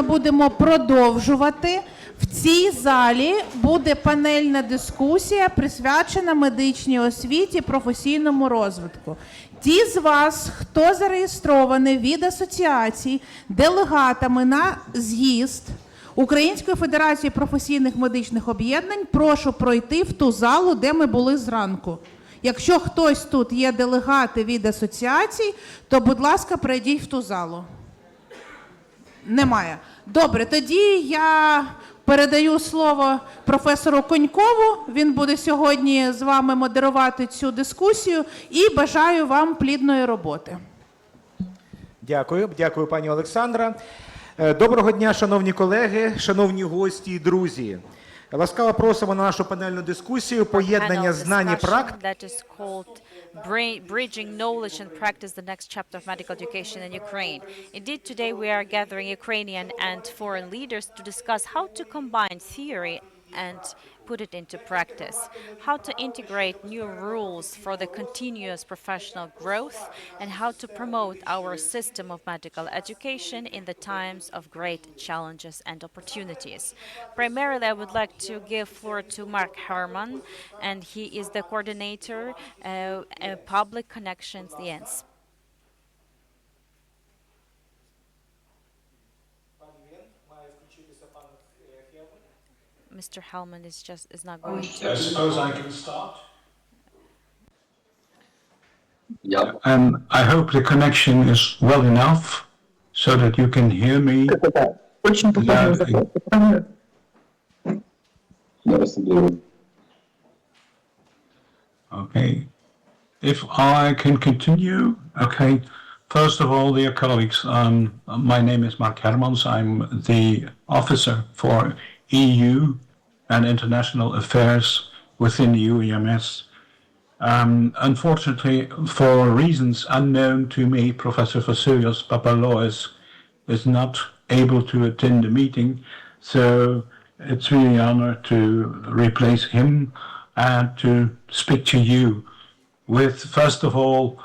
Будемо продовжувати. В цій залі буде панельна дискусія, присвячена медичній освіті, професійному розвитку. Ті з вас, хто зареєстрований від асоціацій делегатами на з'їзд Української Федерації професійних медичних об'єднань, прошу пройти в ту залу, де ми були зранку. Якщо хтось тут є делегати від асоціацій, то, будь ласка, пройдіть в ту залу. Немає. Добре, тоді я передаю слово професору Конькову. Він буде сьогодні з вами модерувати цю дискусію і бажаю вам плідної роботи. Дякую, пані Олександра. Доброго дня, шановні колеги, шановні гості і друзі. Ласкаво просимо на нашу панельну дискусію «Поєднання знань і практики». Bridging knowledge and practice, the next chapter of medical education in Ukraine. Indeed, today we are gathering Ukrainian and foreign leaders to discuss how to combine theory and put it into practice, how to integrate new rules for the continuous professional growth, and how to promote our system of medical education in the times of great challenges and opportunities. Primarily, I would like to give floor to Mark Herman, and he is the coordinator public connections, the ENS. Mr. Hellman is not going to. I suppose I can start. Yep. I hope the connection is well enough so that you can hear me. Okay. If I can continue, okay. First of all, dear colleagues, my name is Mark Hermans. I'm the officer for EU and international affairs within the UEMS. Unfortunately, for reasons unknown to me, Professor Vasilios Papalois is not able to attend the meeting, so it's really an honor to replace him and to speak to you with, first of all,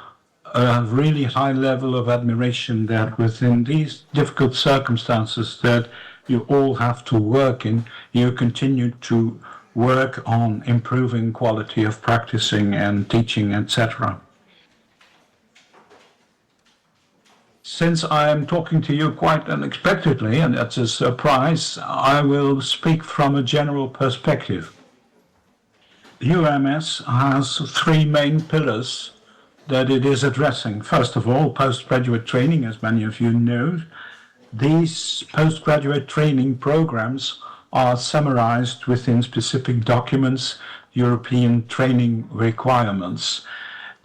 a really high level of admiration that within these difficult circumstances that you all have to work in, you continue to work on improving quality of practicing and teaching, etc. Since I am talking to you quite unexpectedly, and that's a surprise, I will speak from a general perspective. UMS has three main pillars that it is addressing. First of all, postgraduate training, as many of you know. These postgraduate training programs are summarized within specific documents, European training requirements.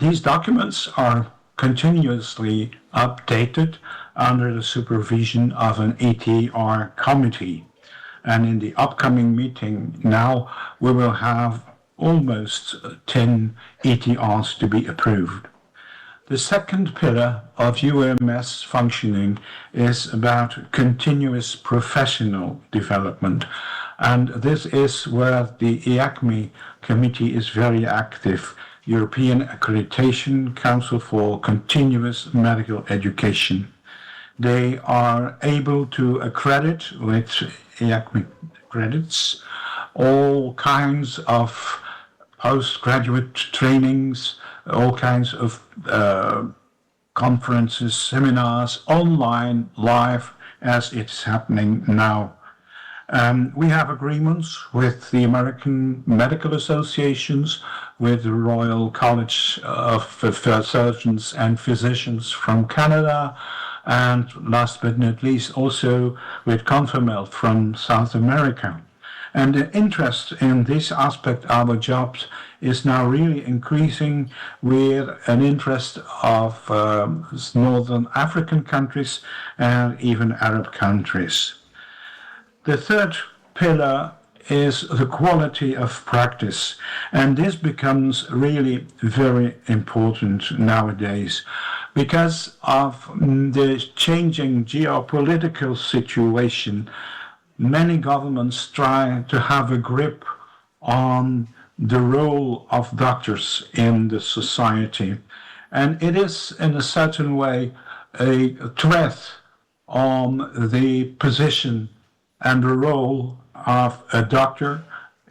These documents are continuously updated under the supervision of an ETR committee. And in the upcoming meeting now, we will have almost 10 ETRs to be approved. The second pillar of UMS functioning is about continuous professional development. And this is where the EACME committee is very active, European Accreditation Council for Continuous Medical Education. They are able to accredit with EACME credits all kinds of postgraduate trainings, all kinds of conferences, seminars, online, live, as it's happening now. We have agreements with the American Medical Associations, with the Royal College of Surgeons and Physicians from Canada, and last but not least also with Confirmel from South America. And the interest in this aspect of our jobs is now really increasing with an interest of Northern African countries and even Arab countries. The third pillar is the quality of practice, and this becomes really very important nowadays because of the changing geopolitical situation. Many governments try to have a grip on the role of doctors in the society. And it is, in a certain way, a threat on the position and the role of a doctor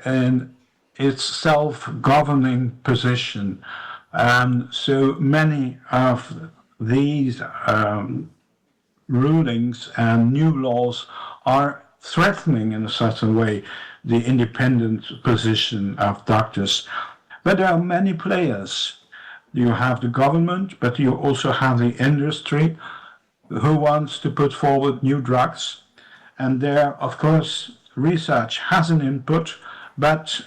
in its self-governing position. So many of these rulings and new laws are threatening in a certain way the independent position of doctors. But there are many players. You have the government, but you also have the industry who wants to put forward new drugs. And there, of course, research has an input, but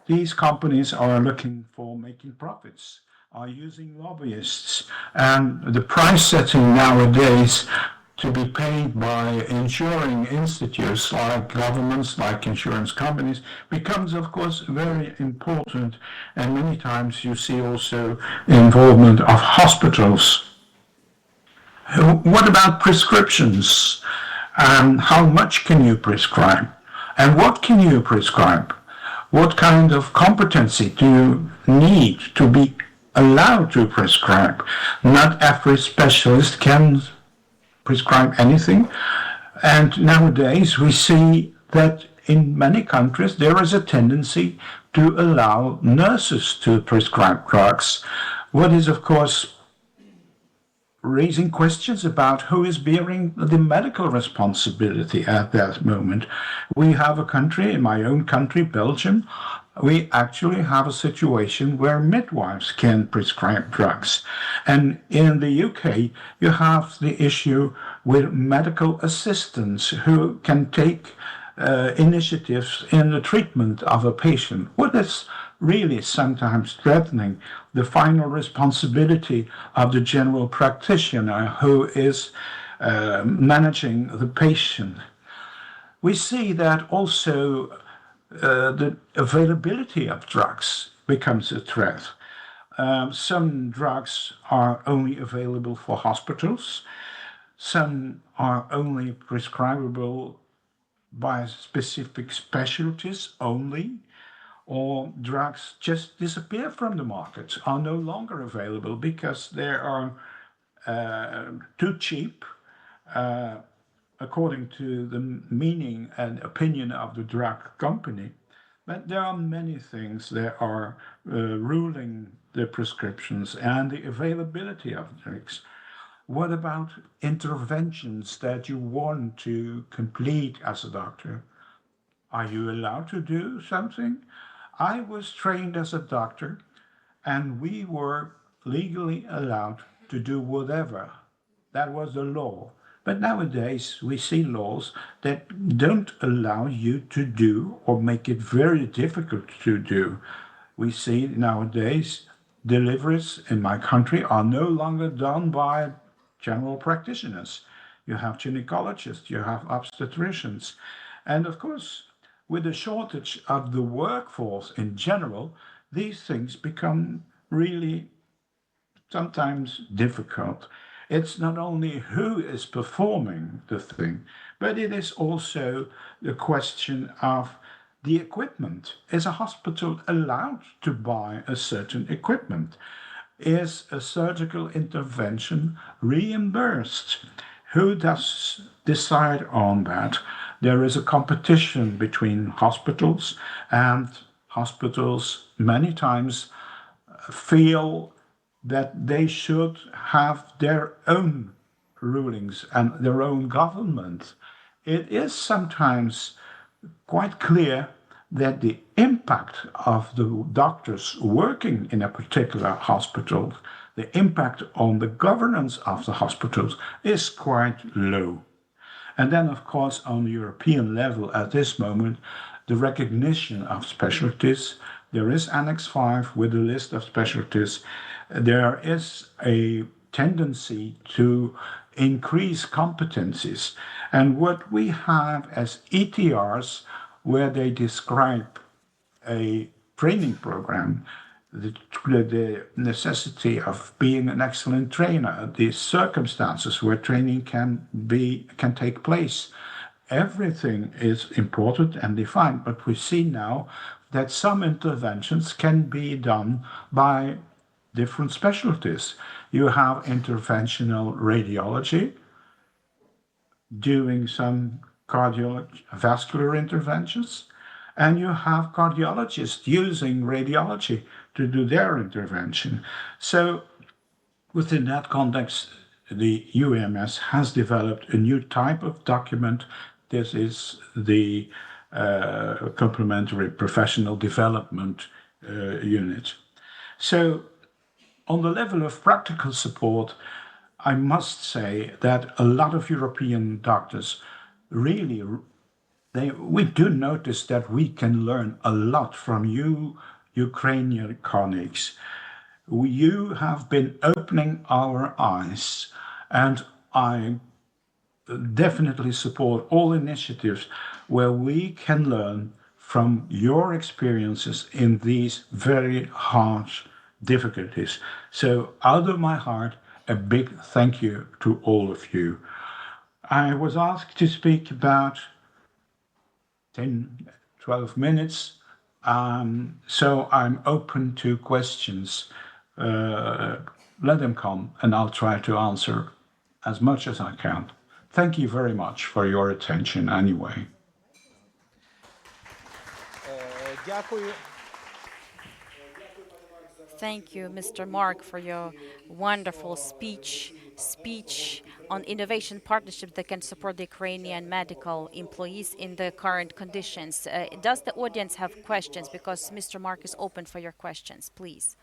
these companies are looking for making profits, are using lobbyists, and the price setting nowadays to be paid by insuring institutes like governments, like insurance companies, becomes, of course, very important. And many times you see also involvement of hospitals. What about prescriptions? How much can you prescribe? And what can you prescribe? What kind of competency do you need to be allowed to prescribe? Not every specialist can prescribe anything. And nowadays we see that in many countries there is a tendency to allow nurses to prescribe drugs. What is, of course, raising questions about who is bearing the medical responsibility at that moment. We have a country, in my own country, Belgium, we actually have a situation where midwives can prescribe drugs. And in the UK, you have the issue with medical assistants who can take initiatives in the treatment of a patient. What is really sometimes threatening the final responsibility of the general practitioner who is managing the patient. We see that also the availability of drugs becomes a threat. Some drugs are only available for hospitals. Some are only prescribable by specific specialties only, or drugs just disappear from the market, are no longer available because they are too cheap, according to the meaning and opinion of the drug company. But there are many things that are ruling the prescriptions and the availability of drugs. What about interventions that you want to complete as a doctor? Are you allowed to do something? I was trained as a doctor, and we were legally allowed to do whatever. That was the law. But nowadays, we see laws that don't allow you to do or make it very difficult to do. We see nowadays deliveries in my country are no longer done by general practitioners. You have gynecologists, you have obstetricians. And of course, with the shortage of the workforce in general, these things become really sometimes difficult. It's not only who is performing the thing, but it is also the question of the equipment. Is a hospital allowed to buy a certain equipment? Is a surgical intervention reimbursed? Who does decide on that? There is a competition between hospitals, and hospitals many times feel that they should have their own rulings and their own government. It is sometimes quite clear that the impact of the doctors working in a particular hospital, the impact on the governance of the hospitals is quite low. And then, of course, on the European level at this moment, the recognition of specialties, there is Annex 5 with a list of specialties. There is a tendency to increase competencies. And what we have as ETRs, where they describe a training program, the necessity of being an excellent trainer, the circumstances where training can take place. Everything is important and defined, but we see now that some interventions can be done by different specialties. You have interventional radiology, doing some cardiovascular interventions, and you have cardiologists using radiology to do their intervention. So within that context, the UAMS has developed a new type of document. This is the Complementary Professional Development Unit. So, on the level of practical support, I must say that a lot of European doctors really we do notice that we can learn a lot from you, Ukrainian colleagues. You have been opening our eyes, and I definitely support all initiatives where we can learn from your experiences in these very harsh difficulties. So, out of my heart, a big thank you to all of you. I was asked to speak about 10, 12 minutes. So I'm open to questions. Uh, Let them come, and I'll try to answer as much as I can. Thank you very much for your attention anyway. Дякую. Thank you, Mr. Mark, for your wonderful speech on innovation partnerships that can support the Ukrainian medical employees in the current conditions. Does the audience have questions? Because Mr. Mark is open for your questions, please.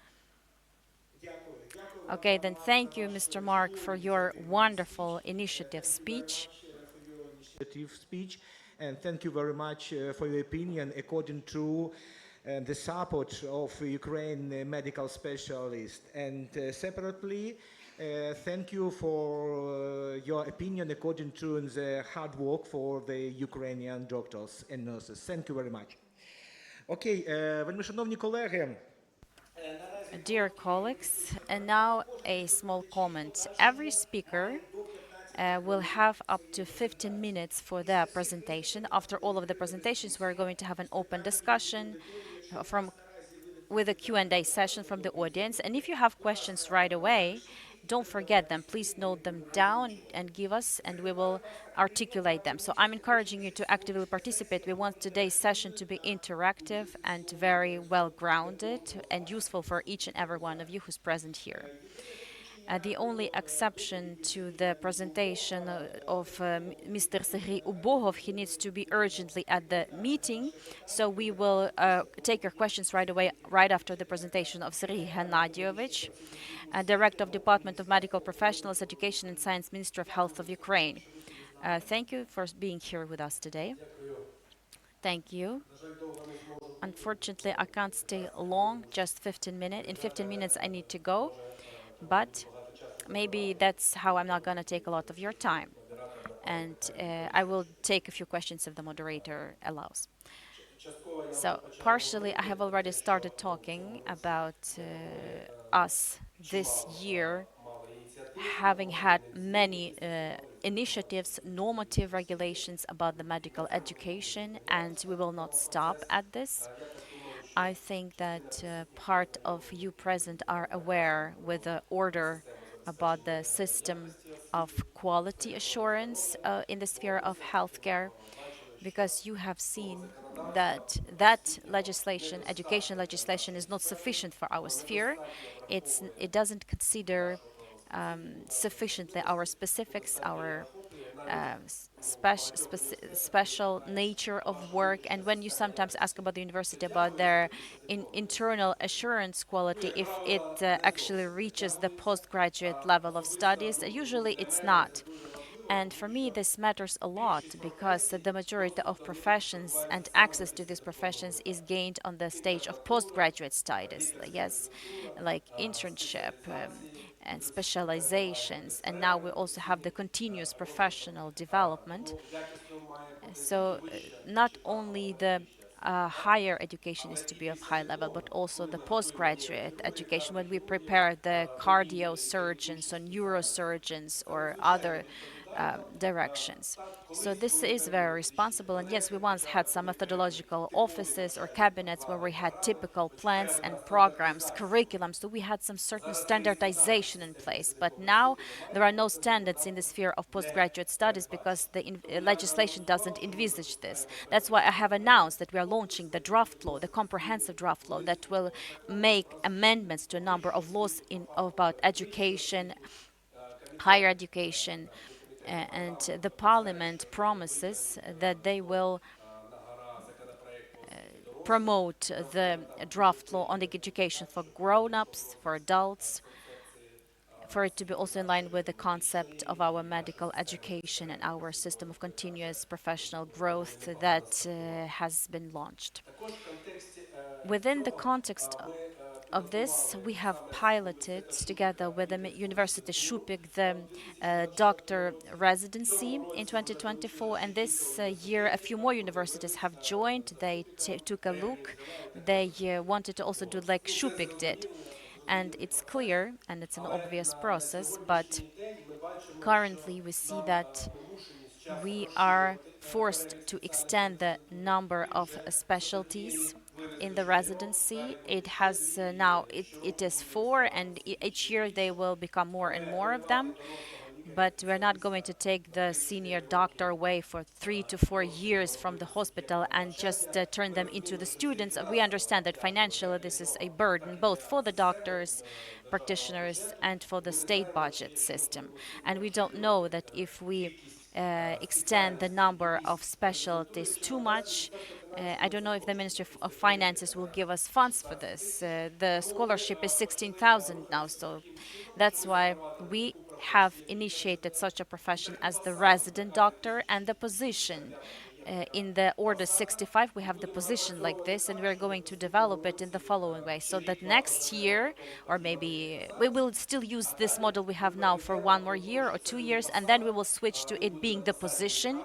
Okay, then thank you, Mr. Mark, for your wonderful initiative speech. Initiative speech, and thank you very much for your opinion according to the support of Ukraine medical specialists. And separately, thank you for your opinion according to the hard work for the Ukrainian doctors and nurses. Thank you very much. Окей, вельмишановні колеги, Dear colleagues, and now a small comment. Every speaker will have up to 15 minutes for their presentation. After all of the presentations, we're going to have an open discussion with a Q&A session from the audience. And if you have questions right away, don't forget them. Please note them down and give us, and we will articulate them. So I'm encouraging you to actively participate. We want today's session to be interactive and very well grounded and useful for each and every one of you who's present here. The only exception to the presentation of Mr. Sergei Ubohov, he needs to be urgently at the meeting, so we will take your questions right away, right after the presentation of Sergei Hennadievich, Director of Department of Medical Professionals, Education and Science, Ministry of Health of Ukraine. Thank you for being here with us today. Thank you. Unfortunately, I can't stay long, just 15 minutes. In 15 minutes, I need to go, but maybe that's how I'm not going to take a lot of your time. And I will take a few questions if the moderator allows. So, partially, I have already started talking about us this year having had many initiatives, normative regulations about the medical education, and we will not stop at this. I think that part of you present are aware with the order about the system of quality assurance in the sphere of healthcare, because you have seen that legislation, education legislation, is not sufficient for our sphere. It doesn't consider sufficiently our specifics, our special nature of work. And when you sometimes ask about the university about their internal assurance quality, if it actually reaches the postgraduate level of studies, usually it's not. And for me, this matters a lot because the majority of professions and access to these professions is gained on the stage of postgraduate studies. Yes, like internship and specializations. And now we also have the continuous professional development. So not only the higher education is to be of high level, but also the postgraduate education. When we prepare the cardio surgeons or neurosurgeons or other directions. So this is very responsible. And yes, we once had some methodological offices or cabinets where we had typical plans and programs, curriculums. So we had some certain standardization in place. But now there are no standards in the sphere of postgraduate studies because the legislation doesn't envisage this. That's why I have announced that we are launching the draft law, the comprehensive draft law that will make amendments to a number of laws about education, higher education, and the parliament promises that they will promote the draft law on education for grown-ups, for adults, for it to be also in line with the concept of our medical education and our system of continuous professional growth that has been launched. Within the context of this, we have piloted together with the University Shupyk the doctor residency in 2024, and this year a few more universities have joined. They took a look. They wanted to also do like Shupyk did. And it's clear, and it's an obvious process, but currently we see that we are forced to extend the number of specialties in the residency. It has now, it is four, and each year they will become more and more of them. But we're not going to take the senior doctor away for 3 to 4 years from the hospital and just turn them into the students. We understand that financially this is a burden both for the doctors, practitioners, and for the state budget system. And we don't know that if we extend the number of specialties too much. I don't know if the Ministry of Finances will give us funds for this. The scholarship is 16,000 now, so that's why we have initiated such a profession as the resident doctor, and the position in the Order 65, we have the position like this, and we're going to develop it in the following way. So that next year, or maybe we will still use this model we have now for 1 more year or 2 years, and then we will switch to it being the position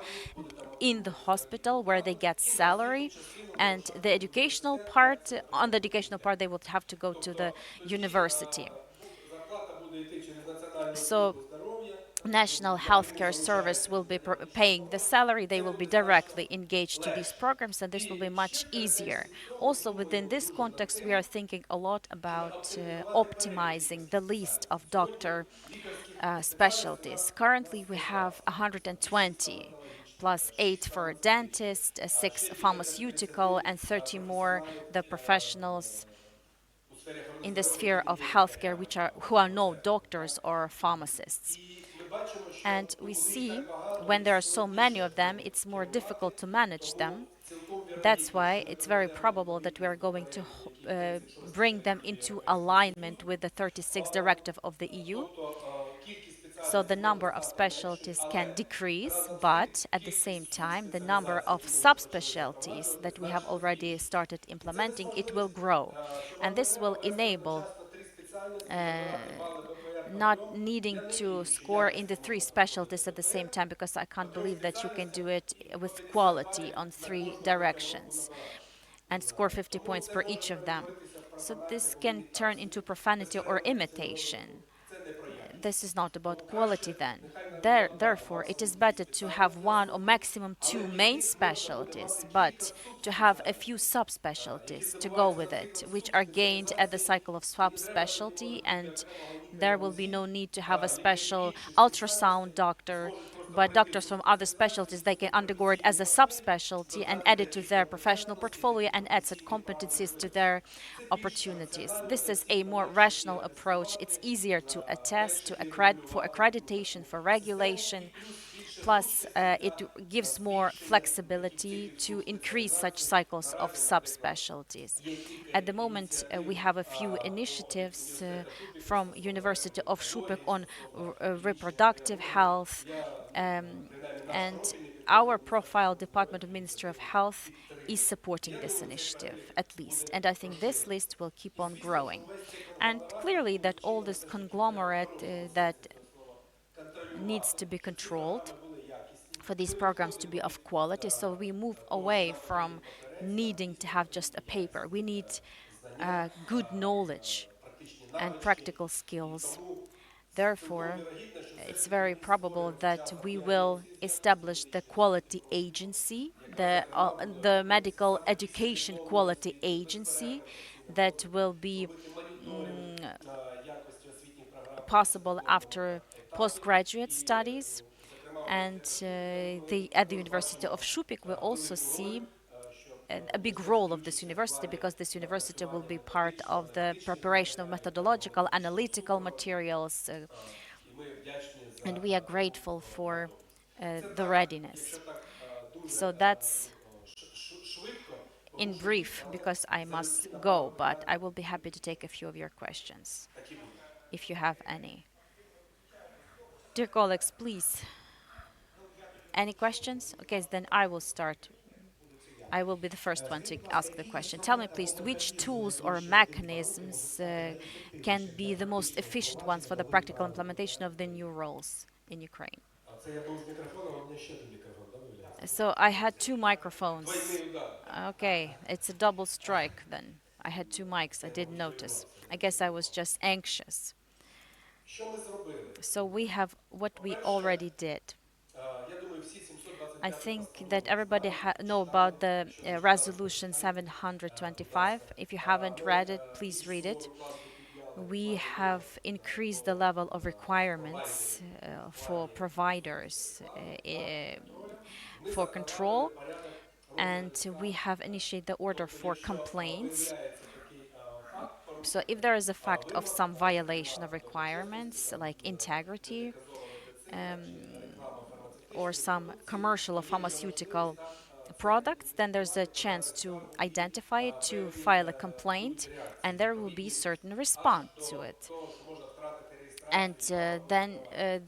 in the hospital where they get salary. And the educational part, on the educational part, they will have to go to the university. So National Healthcare Service will be paying the salary. They will be directly engaged to these programs, and this will be much easier. Also, within this context, we are thinking a lot about optimizing the list of doctor specialties. Currently, we have 120 plus 8 for dentists, 6 pharmaceutical, and 30 more the professionals in the sphere of healthcare who are no doctors or pharmacists. And we see when there are so many of them, it's more difficult to manage them. That's why it's very probable that we are going to bring them into alignment with the 36th directive of the EU. So the number of specialties can decrease, but at the same time, the number of subspecialties that we have already started implementing, it will grow. And this will enable not needing to score in the 3 specialties at the same time, because I can't believe that you can do it with quality on 3 directions and score 50 points per each of them. So this can turn into profanity or imitation. This is not about quality then. Therefore, it is better to have 1 or maximum 2 main specialties, but to have a few subspecialties to go with it, which are gained at the cycle of subspecialty, and there will be no need to have a special ultrasound doctor, but doctors from other specialties, they can undergo it as a subspecialty and add it to their professional portfolio and add such competencies to their opportunities. This is a more rational approach. It's easier to attest, for accreditation, for regulation. Plus, it gives more flexibility to increase such cycles of subspecialties. At the moment, we have a few initiatives from University of Shupyk on reproductive health, and our profile Department of Ministry of Health is supporting this initiative, at least. And I think this list will keep on growing. And clearly that all this conglomerate that needs to be controlled for these programs to be of quality. So we move away from needing to have just a paper. We need good knowledge and practical skills. Therefore, it's very probable that we will establish the quality agency, the medical education quality agency that will be possible after postgraduate studies. And at the University of Shupyk, we also see a big role of this university, because this university will be part of the preparation of methodological, analytical materials, and we are grateful for the readiness. So that's in brief, because I must go, but I will be happy to take a few of your questions, if you have any. Dear colleagues, please, any questions? Okay, then I will start. I will be the first one to ask the question. Tell me, please, which tools or mechanisms can be the most efficient ones for the practical implementation of the new roles in Ukraine? Це я був з мікрофоном, а у мене ще один мікрофон, да, виявляється? So I had two microphones. Двойний удар. Okay, it's a double strike then. I had two mics, I didn't notice. I guess I was just anxious. Що ми зробили? So we have what we already did. Я думаю, всі 725 I think that everybody know about the resolution 725. If you haven't read it, please read it. We have increased the level of requirements for providers for control, and we have initiated the order for complaints. виявляється такий факт, So if there is a fact of some violation of requirements, like integrity, доказова медицина чи реклама фармацевтичних or some commercial or pharmaceutical products, then there's a chance to identify it, to file a complaint, and there will be certain response to it. того, що можна втратити реєстрацію. And then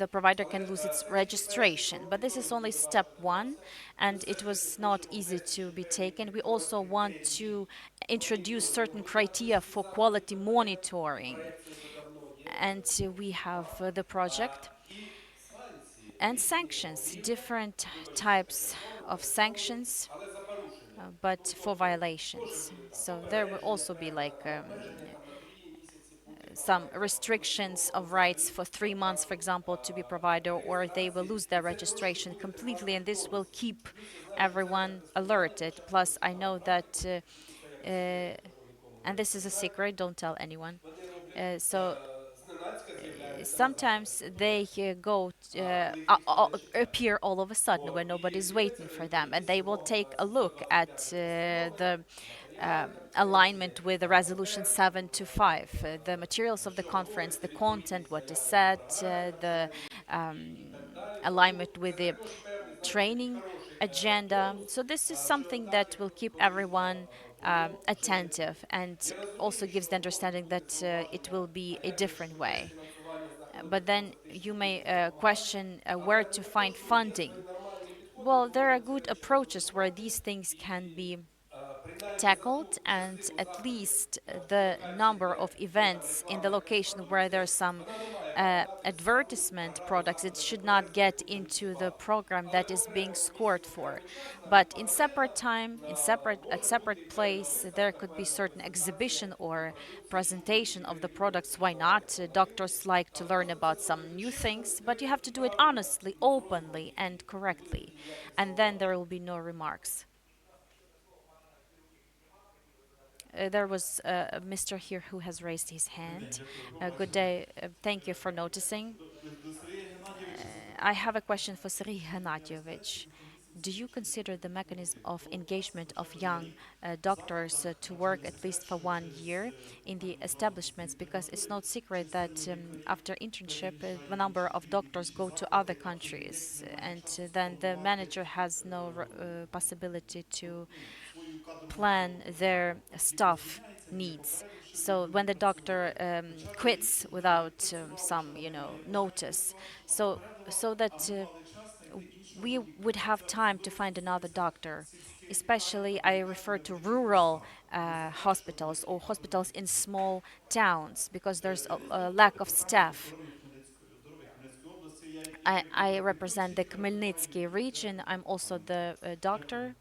the provider can lose its registration. But this is only step one, and it was not easy to be taken. We also want to introduce certain criteria for quality monitoring. Це вже давно є. And we have the project І санкції, and sanctions, different types of sanctions, але за порушення. but for violations. So there will also be like Там на 3 місяці бути. some restrictions of rights for 3 months, for example, to be provider, or they will lose their registration completely, and this will keep everyone alerted. Plus, I know that, and this is a secret, don't tell anyone. So Зненацька з'являються. sometimes they appear all of a sudden when nobody's waiting for them, and they will take a look at the alignment with the resolution 725, the materials of the conference, the content, what is said, the alignment with the training agenda. So this is something that will keep everyone attentive, and also gives the understanding that it will be a different way. But then you may question where to find funding. Well, there are good approaches where these things can be tackled, and at least the number of events in the location where there's some advertisement products, it should not get into the program that is being scored for. But in separate time, at separate place, there could be certain exhibition or presentation of the products. Why not? Doctors like to learn about some new things, but you have to do it honestly, openly, and correctly. And then there will be no remarks. There was a Mr. here who has raised his hand. Good day. Thank you for noticing. I have a question for Serhiy Hanatyovich. Do you consider the mechanism of engagement of young doctors to work at least for 1 year in the establishments? Because it's not secret that after internship, the number of doctors go to other countries, and then the manager has no possibility to plan their staff needs. So when the doctor quits without some, notice, so that we would have time to find another doctor. Especially, I refer to rural hospitals or hospitals in small towns, because there's a lack of staff. I represent the Khmelnytsky region. I'm also the doctor.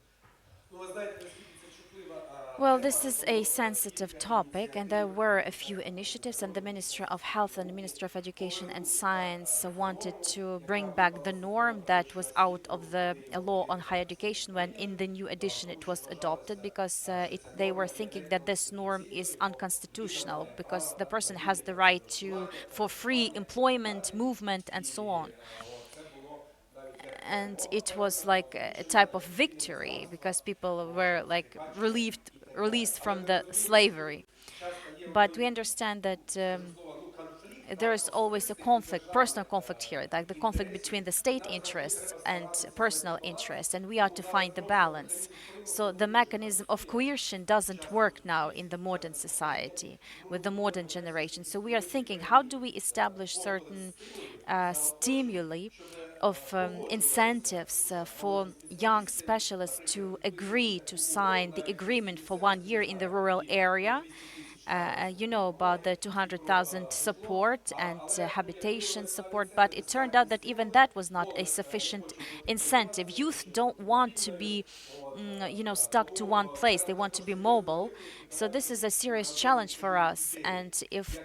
Ну, ви знаєте, наскільки це чутлива Well, this is a sensitive topic, and there were a few initiatives, and the Minister of Health and the Minister of Education and Science wanted to bring back the norm that was out of the law on higher education when in the new edition it was adopted, because they were thinking that this norm is unconstitutional because the person has the right to for free employment, movement, and so on. And it was like a type of victory because people were like released from the slavery. But we understand that there is always a conflict, personal conflict here, like the conflict between the state interests and personal interests, and we are to find the balance. So the mechanism of coercion doesn't work now in the modern society with the modern generation. So we are thinking, how do we establish certain stimuli of incentives for young specialists to agree to sign the agreement for 1 year in the rural area. You know about the 200,000 support and habitation support, but it turned out that even that was not a sufficient incentive. Youth don't want to be, stuck to one place. They want to be mobile. So this is a serious challenge for us. And if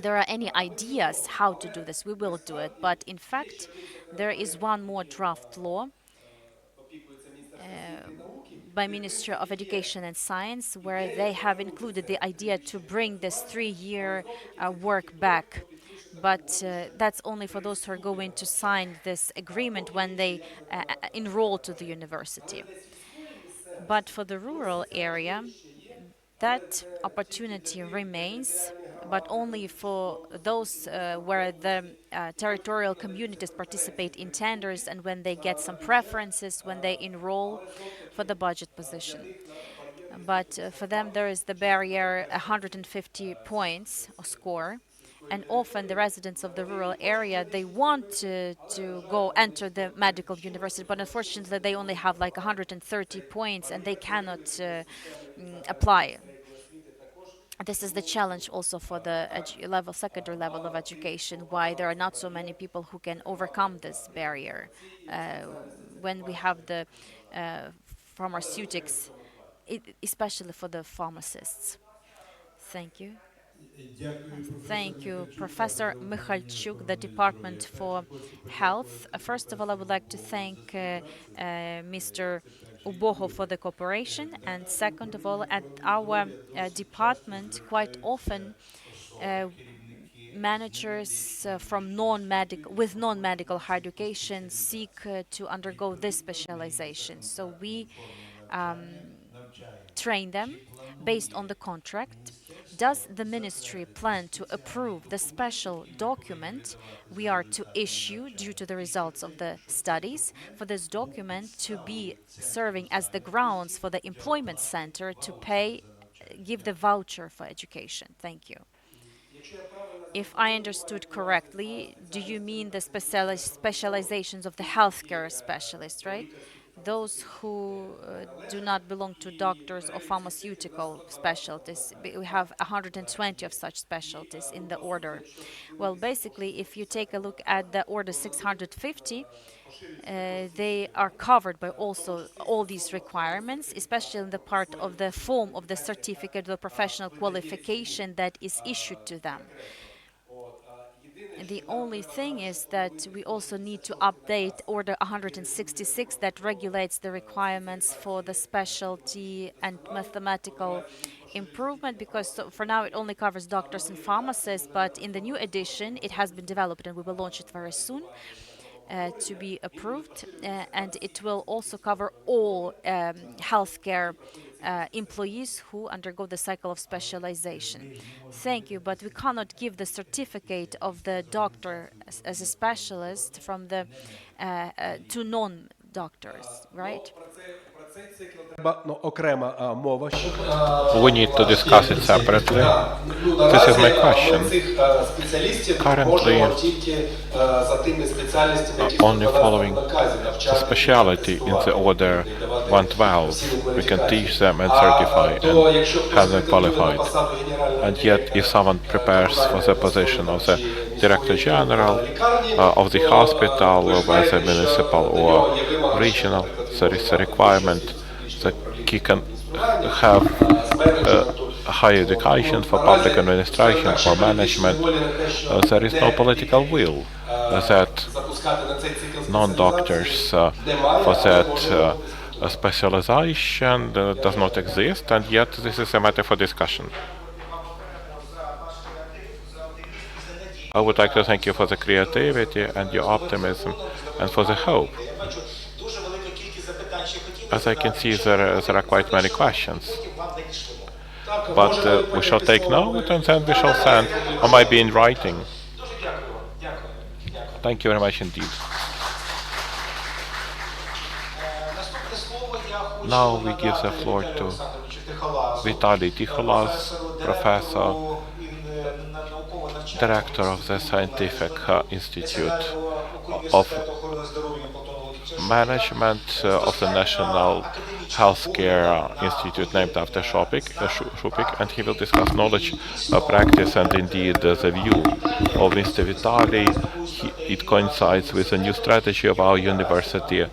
there are any ideas how to do this, we will do it. But in fact, there is one more draft law by Ministry of Education and Science, where they have included the idea to bring this 3-year work back. But that's only for those who are going to sign this agreement when they enroll to the university. But for the rural area, that opportunity remains, but only for those where the territorial communities participate in tenders and when they get some preferences when they enroll for the budget position. But for them, there is the barrier 150 points or score. And often the residents of the rural area, they want to go enter the medical university, but unfortunately they only have like 130 points and they cannot apply. This is the challenge also for the secondary level of education, why there are not so many people who can overcome this barrier. When we have the pharmaceutics, especially for the pharmacists. Thank you. Thank you, Professor Michalchuk, the Department for Health. First of all, I would like to thank Mr. Uboho for the cooperation, and second of all, at our department, quite often uh, managers from non-medical higher education seek to undergo this specialization. So we train them based on the contract. Does the ministry plan to approve the special document we are to issue due to the results of the studies for this document to be serving as the grounds for the employment center to give the voucher for education? Thank you. If I understood correctly, do you mean the specializations of the healthcare specialists, right? Those who do not belong to doctors or pharmaceutical specialties. We have 120 of such specialties in the order. Well, basically, if you take a look at the order 650, they are covered by also all these requirements, especially in the part of the form of the certificate of professional qualification that is issued to them. The only thing is that we also need to update Order 166 that regulates the requirements for the specialty and mathematical improvement, because for now it only covers doctors and pharmacists, but in the new edition it has been developed and we will launch it very soon. To be approved, and it will also cover all healthcare employees who undergo the cycle of specialization. Thank you, but we cannot give the certificate of the doctor as a specialist from the to non-doctors, right? We need to discuss it separately. This is my question. Currently, only following the speciality in the order 112, we can teach them and certify and have them qualified. And yet, if someone prepares for the position of the Director General of the hospital, whether municipal or regional, there is a requirement that he can have higher education for public administration or management, there is no political will that non-doctors for that specialization does not exist, and yet this is a matter for discussion. I would like to thank you for the creativity and your optimism and for the hope. As I can see, there are quite many questions. But we shall take note and then we shall send, or maybe in writing. Thank you very much indeed. Now we give the floor to Vitaly Tikholas, Professor, Director of the Scientific Institute of Management of the National Healthcare Institute named after Shupyk, and he will discuss knowledge, practice, and indeed the view of Mr. Vitaly. It coincides with the new strategy of our university,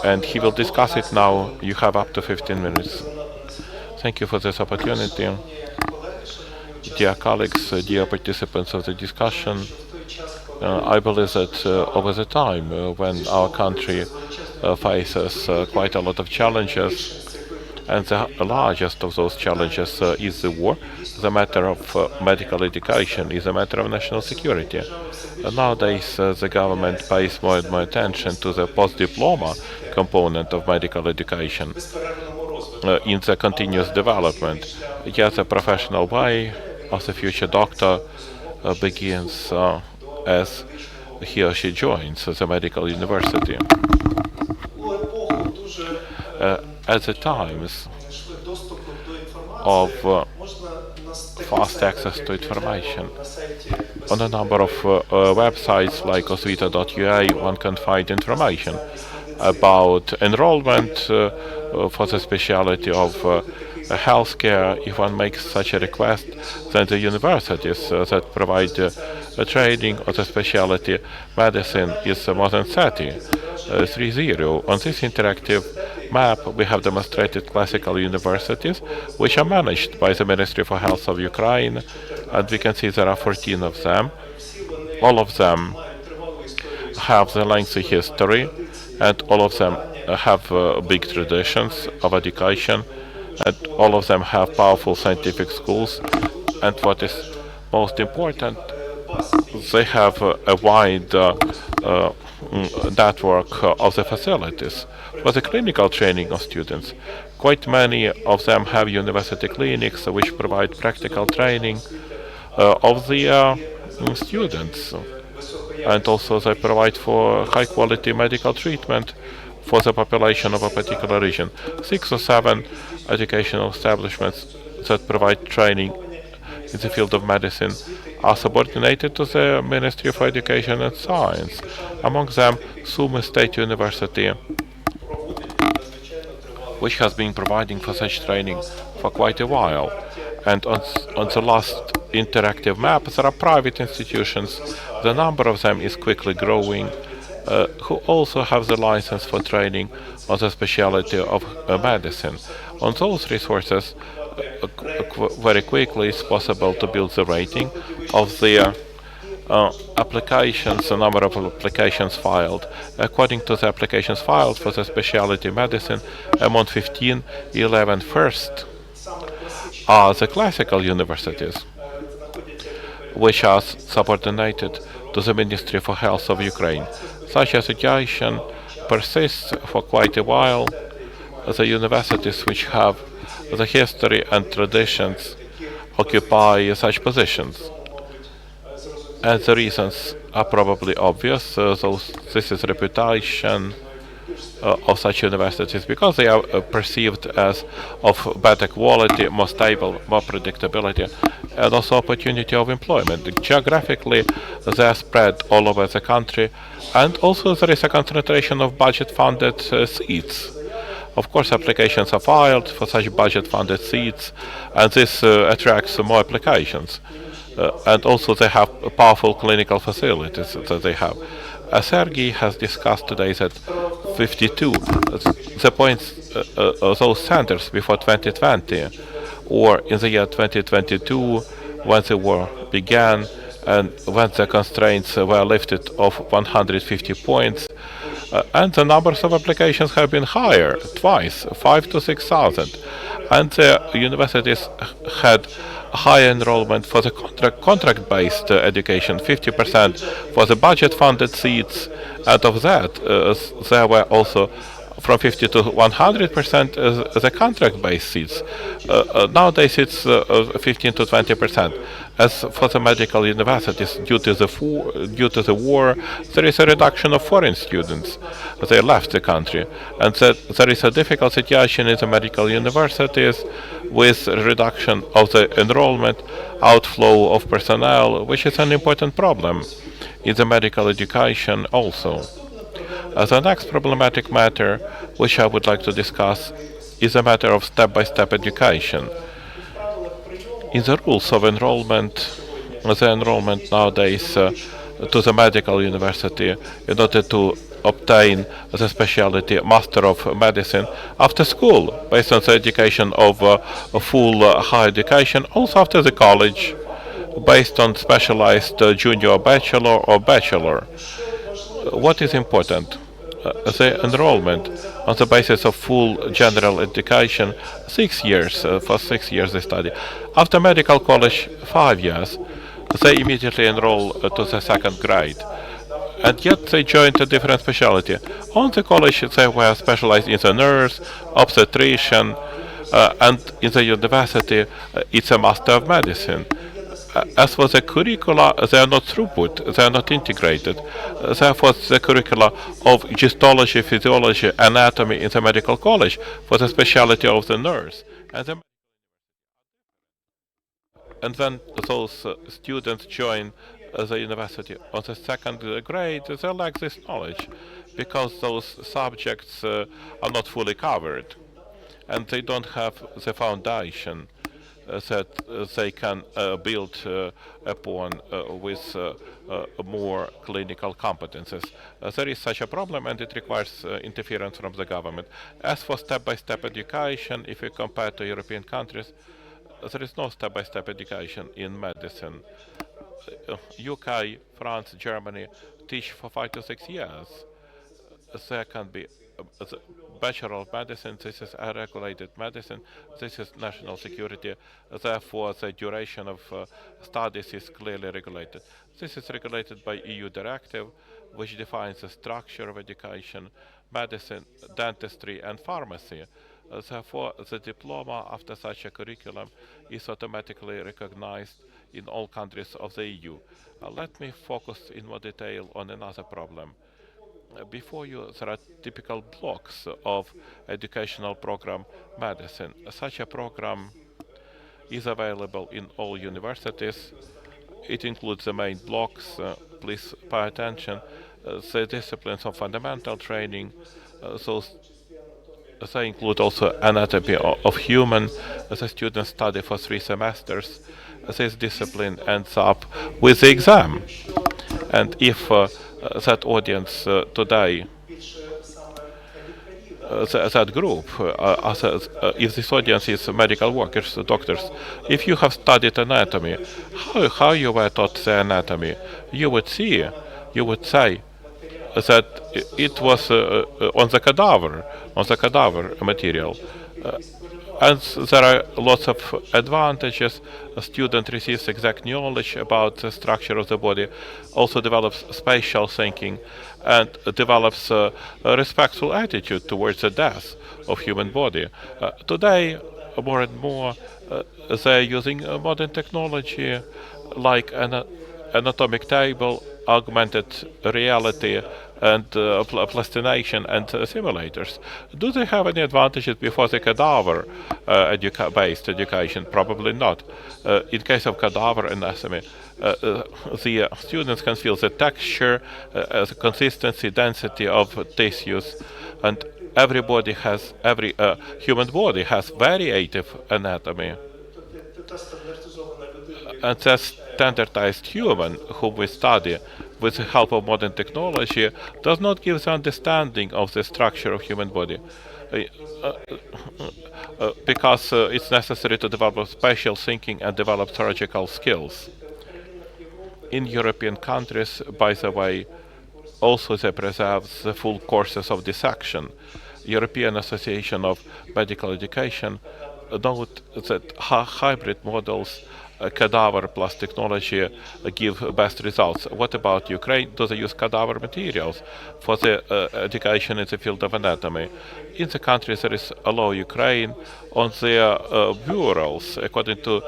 and he will discuss it now. You have up to 15 minutes. Thank you for this opportunity. Dear colleagues, dear participants of the discussion, I believe that over the time when our country faces quite a lot of challenges, and the largest of those challenges is the war, the matter of medical education is a matter of national security. Nowadays, the government pays more and more attention to the post-diploma component of medical education in the continuous development. Yet the professional way of the future doctor begins as he or she joins the medical university. At the times of fast access to information, on a number of websites like osvita.ua, one can find information about enrollment for the specialty of healthcare. If one makes such a request, then the universities that provide training of the specialty medicine is more than 30. On this interactive map, we have demonstrated classical universities, which are managed by the Ministry for Health of Ukraine, and we can see there are 14 of them. All of them have the lengthy history, and all of them have big traditions of education, and all of them have powerful scientific schools, and what is most important, they have a wide network of the facilities for the clinical training of students. Quite many of them have university clinics which provide practical training of the students, and also they provide for high quality medical treatment for the population of a particular region. 6 or 7 educational establishments that provide training in the field of medicine are subordinated to the Ministry for Education and Science. Among them, Sumy State University, which has been providing for such training for quite a while. And on the last interactive map, there are private institutions. The number of them is quickly growing, who also have the license for training on the specialty of medicine. On those resources, very quickly it's possible to build the rating of the applications, the number of applications filed. According to the applications filed for the specialty medicine, among 15, 11 first are the classical universities, which are subordinated to the Ministry for Health of Ukraine. Such a situation persists for quite a while. The universities which have the history and traditions occupy such positions. And the reasons are probably obvious. This is reputation of such universities, because they are perceived as of better quality, more stable, more predictability, and also opportunity of employment. Geographically, they are spread all over the country, and also there is a concentration of budget-funded seats. Of course, applications are filed for such budget-funded seats, and this attracts more applications. And also they have powerful clinical facilities that they have. As Sergei has discussed today, that 52, the points, those centers before 2020, or in the year 2022, when the war began, and when the constraints were lifted of 150 points, and the numbers of applications have been higher, twice, 5 to 6,000. And the universities had high enrollment for the contract-based education, 50% for the budget-funded seats, and of that, there were also from 50 to 100% the contract-based seats. Nowadays it's 15 to 20%. As for the medical universities, due to the war, there is a reduction of foreign students. They left the country, and that there is a difficult situation in the medical universities with reduction of the enrollment, outflow of personnel, which is an important problem in the medical education also. The next problematic matter which I would like to discuss is a matter of step-by-step education. In the rules of enrollment, the enrollment nowadays to the medical university in order to obtain the specialty Master of Medicine after school, based on the education of a full higher education, also after the college, based on specialized junior bachelor or bachelor. What is important? The enrollment on the basis of full general education, 6 years, for 6 years they study. After medical college, 5 years, they immediately enroll to the second grade. And yet they joined a different specialty. On the college they were specialized in the nurse, obstetrician, and in the university it's a Master of Medicine. As for the curricula, they are not throughput, they are not integrated. Therefore, the curricula of histology, physiology, anatomy in the medical college for the specialty of the nurse. And when those students join the university on the second grade, they lack this knowledge because those subjects are not fully covered and they don't have the foundation that they can build upon with more clinical competences. There is such a problem and it requires interference from the government. As for step-by-step education, if you compare to European countries, there is no step-by-step education in medicine. UK, France, Germany teach for 5 to 6 years. There can be the Bachelor of Medicine, this is a regulated medicine, this is national security, therefore the duration of studies is clearly regulated. This is regulated by EU directive, which defines the structure of education, medicine, dentistry and pharmacy. Therefore, the diploma after such a curriculum is automatically recognized in all countries of the EU. Let me focus in more detail on another problem. Before you, there are typical blocks of educational program medicine. Such a program is available in all universities. It includes the main blocks. Please pay attention. The disciplines of fundamental training. They include also anatomy of human. The students study for 3 semesters. This discipline ends up with the exam. And if that audience today, that group, if this audience is medical workers, doctors, if you have studied anatomy, how you were taught the anatomy, you would say that it was on the cadaver material. And there are lots of advantages. A student receives exact knowledge about the structure of the body, also develops spatial thinking, and develops a respectful attitude towards the death of human body. Today, more and more, they're using modern technology like an anatomic table, augmented reality, and plastination and simulators. Do they have any advantages before the cadaver-based education? Probably not. In case of cadaver anatomy, the students can feel the texture, the consistency, density of tissues, and every human body has variative anatomy. And the standardized human whom we study with the help of modern technology does not give the understanding of the structure of human body. Because it's necessary to develop spatial thinking and develop surgical skills. In European countries, by the way, also they preserve the full courses of dissection. European Association of Medical Education note that hybrid models, cadaver plus technology, give best results. What about Ukraine? Do they use cadaver materials for the education in the field of anatomy? In the country, there is a law Ukraine on their bureaus. According to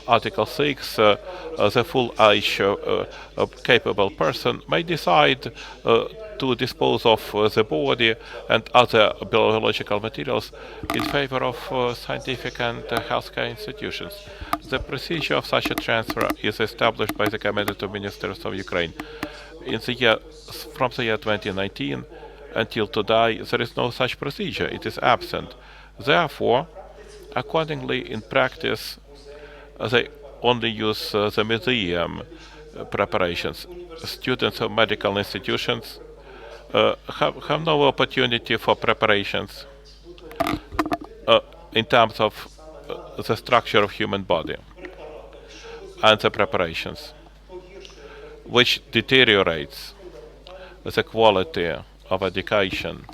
Article 6, the full age capable person may decide to dispose of the body and other biological materials in favor of scientific and healthcare institutions. The procedure of such a transfer is established by the Cabinet of Ministers of Ukraine. From the year 2019 until today, there is no such procedure. It is absent. Therefore, accordingly, in practice, they only use the museum preparations. Students of medical institutions have no opportunity for preparations in terms of the structure of human body and the preparations, which deteriorates the quality of education.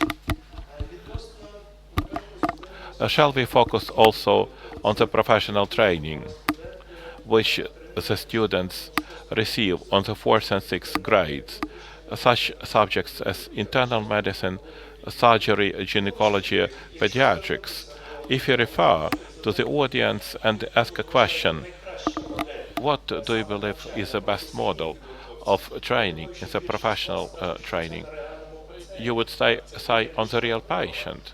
Shall we focus also on the professional training, which the students receive on the 4th and 6th grades? Such subjects as internal medicine, surgery, gynecology, pediatrics. If you refer to the audience and ask a question, what do you believe is the best model of training, in the professional training? You would say on the real patient.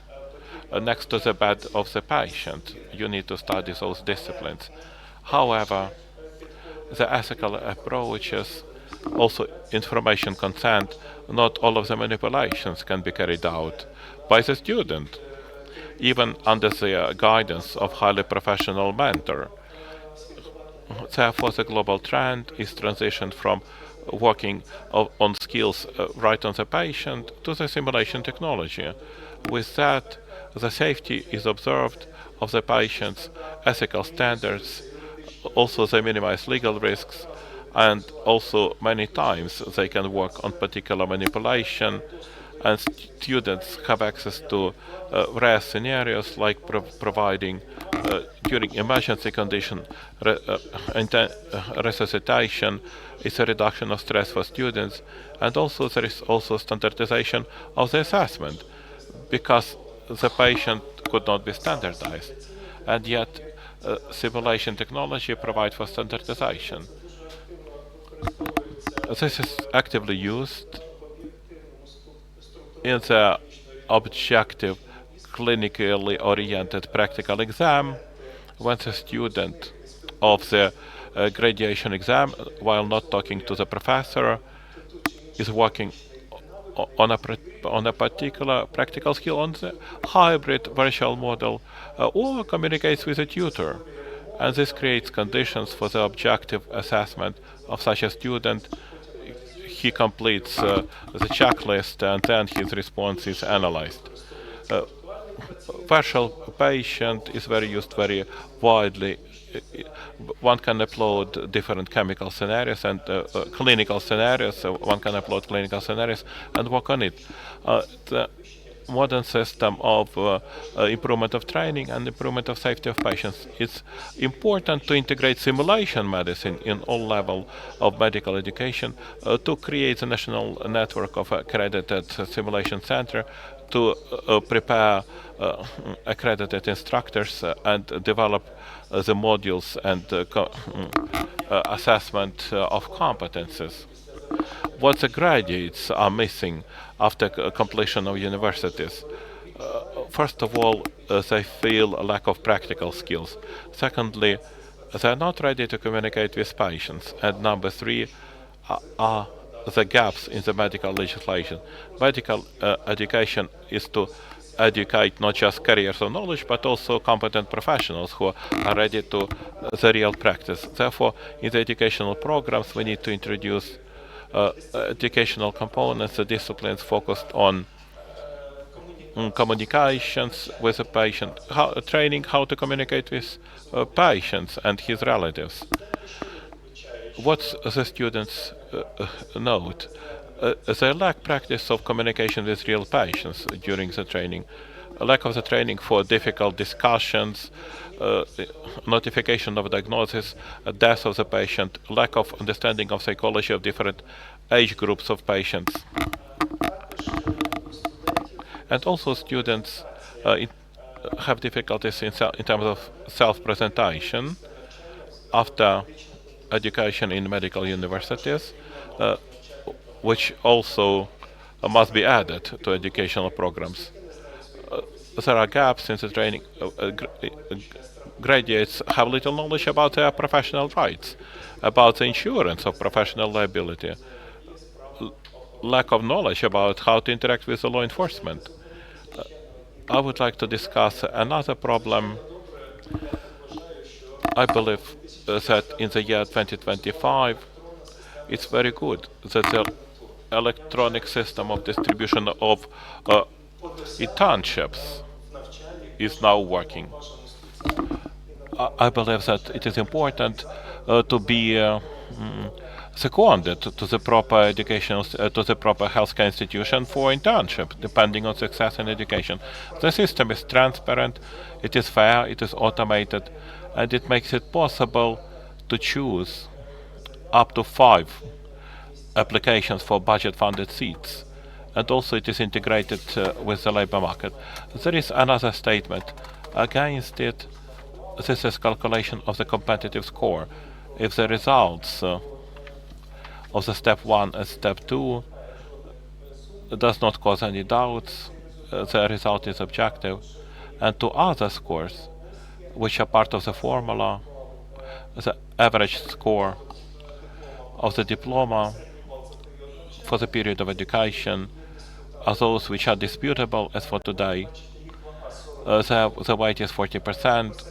Next to the bed of the patient, you need to study those disciplines. However, the ethical approaches, also information consent, not all of the manipulations can be carried out by the student, even under the guidance of highly professional mentor. Therefore, the global trend is transitioned from working on skills right on the patient to the simulation technology. With that, the safety is observed of the patient's ethical standards, also they minimize legal risks, and also many times they can work on particular manipulation, and students have access to rare scenarios like providing during emergency condition resuscitation. Is a reduction of stress for students, and also there is also standardization of the assessment, because the patient could not be standardized, and yet simulation technology provides for standardization. This is actively used in the objective, clinically oriented practical exam, when the student of the graduation exam, while not talking to the professor, is working on a particular practical skill on the hybrid virtual model, or communicates with a tutor. And this creates conditions for the objective assessment of such a student. He completes the checklist, and then his response is analyzed. Virtual patient is used very widely. One can upload different chemical scenarios and clinical scenarios. So one can upload clinical scenarios and work on it. The modern system of improvement of training and improvement of safety of patients. It's important to integrate simulation medicine in all levels of medical education, to create a national network of accredited simulation center, to prepare accredited instructors and develop the modules and assessment of competences. What the graduates are missing after completion of universities. First of all, they feel a lack of practical skills. Secondly, they are not ready to communicate with patients. And number three are the gaps in the medical legislation. Medical education is to educate not just carriers of knowledge, but also competent professionals who are ready to the real practice. Therefore, in the educational programs, we need to introduce educational components, the disciplines focused on communications with a patient, training how to communicate with patients and his relatives. What the students note? They lack practice of communication with real patients during the training, a lack of the training for difficult discussions, uh, notification of diagnosis, death of the patient, lack of understanding of psychology of different age groups of patients. And also students have difficulties in terms of self-presentation after education in medical universities, which also must be added to educational programs. There are gaps in the training. Graduates have little knowledge about their professional rights, about the insurance of professional liability, lack of knowledge about how to interact with the law enforcement. I would like to discuss another problem. I believe that in the year 2025, it's very good that the electronic system of distribution of internships is now working. I believe that it is important to be seconded to the proper educational, to the proper healthcare institution for internship, depending on success in education. The system is transparent, it is fair, it is automated, and it makes it possible to choose up to 5 applications for budget-funded seats. And also it is integrated with the labor market. There is another statement against it. This is calculation of the competitive score. If the results of the step 1 and step 2 does not cause any doubts, the result is objective. And to other scores, which are part of the formula, the average score of the diploma for the period of education are those which are disputable as for today. The weight is 40%.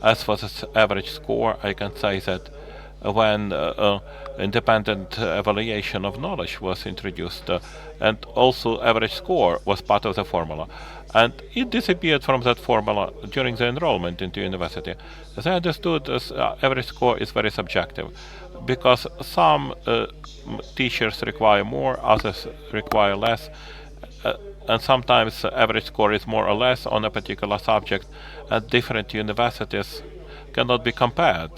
As for the average score, I can say that when independent evaluation of knowledge was introduced, and also average score was part of the formula, and it disappeared from that formula during the enrollment into university. As I understood, average score is very subjective, because some teachers require more, others require less, and sometimes average score is more or less on a particular subject, and different universities cannot be compared.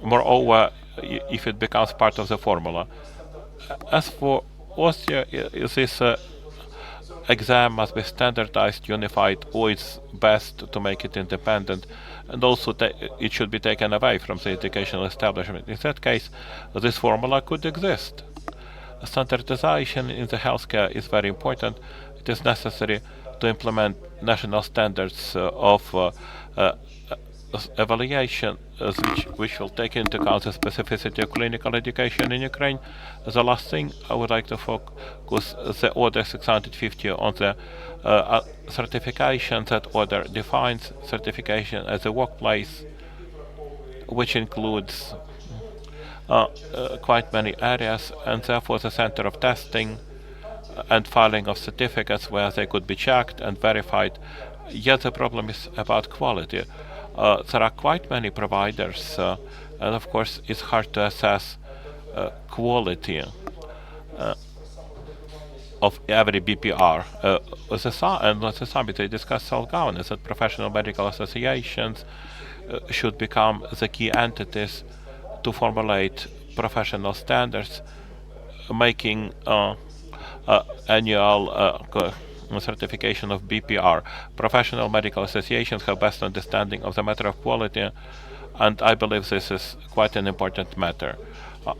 Moreover, if it becomes part of the formula. As for Austria, this exam must be standardized, unified, or it's best to make it independent, and also it should be taken away from the educational establishment. In that case, this formula could exist. Standardization in the healthcare is very important. It is necessary to implement national standards of evaluation which will take into account the specificity of clinical education in Ukraine. The last thing I would like to focus the order 650 on the certification. That order defines certification as a workplace, which includes quite many areas, and therefore the center of testing and filing of certificates where they could be checked and verified. Yet the problem is about quality. There are quite many providers, and of course it's hard to assess quality of every BPR. And at the summit they discussed self-governance, that professional medical associations should become the key entities to formulate professional standards, making annual certification of BPR. Professional medical associations have best understanding of the matter of quality, and I believe this is quite an important matter.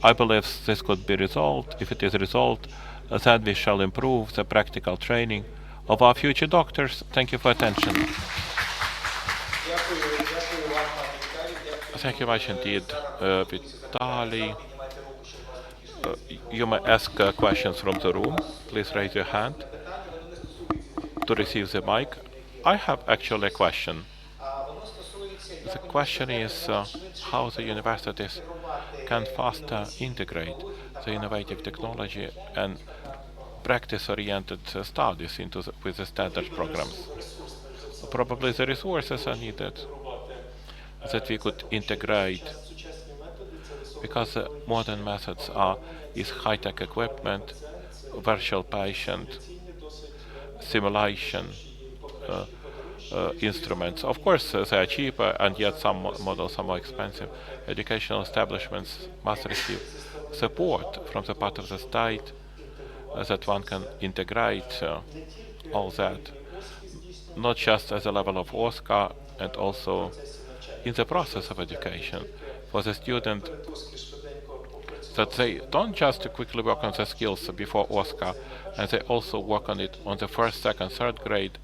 I believe this could be resolved. If it is resolved, then we shall improve the practical training of our future doctors. Thank you for attention. Thank you much indeed, Vitaly. You may ask questions from the room. Please raise your hand to receive the mic. I have actually a question. The question is how the universities can faster integrate the innovative technology and practice-oriented studies with the standard programs. Probably the resources are needed that we could integrate because modern methods are is high-tech equipment, virtual patient, simulation instruments. Of course, they are cheaper, and yet some models are more expensive. Educational establishments must receive support from the part of the state that one can integrate all that, not just at the level of OSCA, and also in the process of education for the student, that they don't just quickly work on the skills before OSCA, and they also work on it on the first, second, third grade,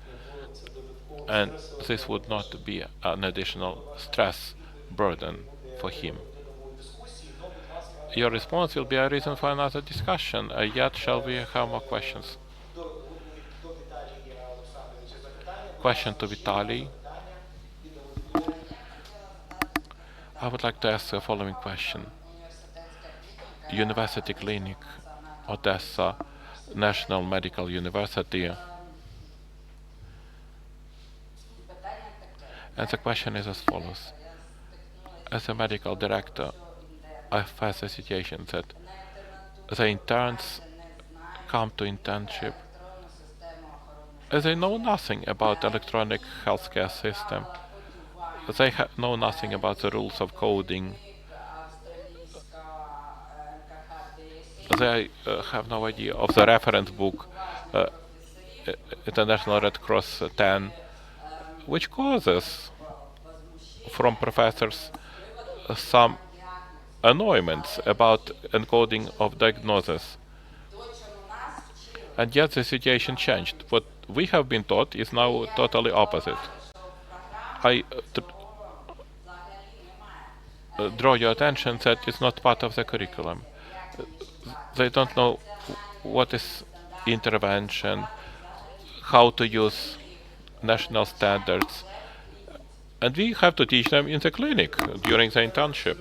and this would not be an additional stress burden for him. Your response will be a reason for another discussion, yet shall we have more questions? Question to Vitaly. I would like to ask the following question. University Clinic, Odessa, National Medical University. And the question is as follows. As a medical director, I face a situation that the interns come to internship as they know nothing about electronic healthcare system. They know nothing about the rules of coding. They have no idea of the reference book, International Red Cross 10, which causes from professors some annoyance about encoding of diagnosis. And yet the situation changed. What we have been taught is now totally opposite. I draw your attention that it's not part of the curriculum. They don't know what is intervention, how to use national standards, and we have to teach them in the clinic during the internship.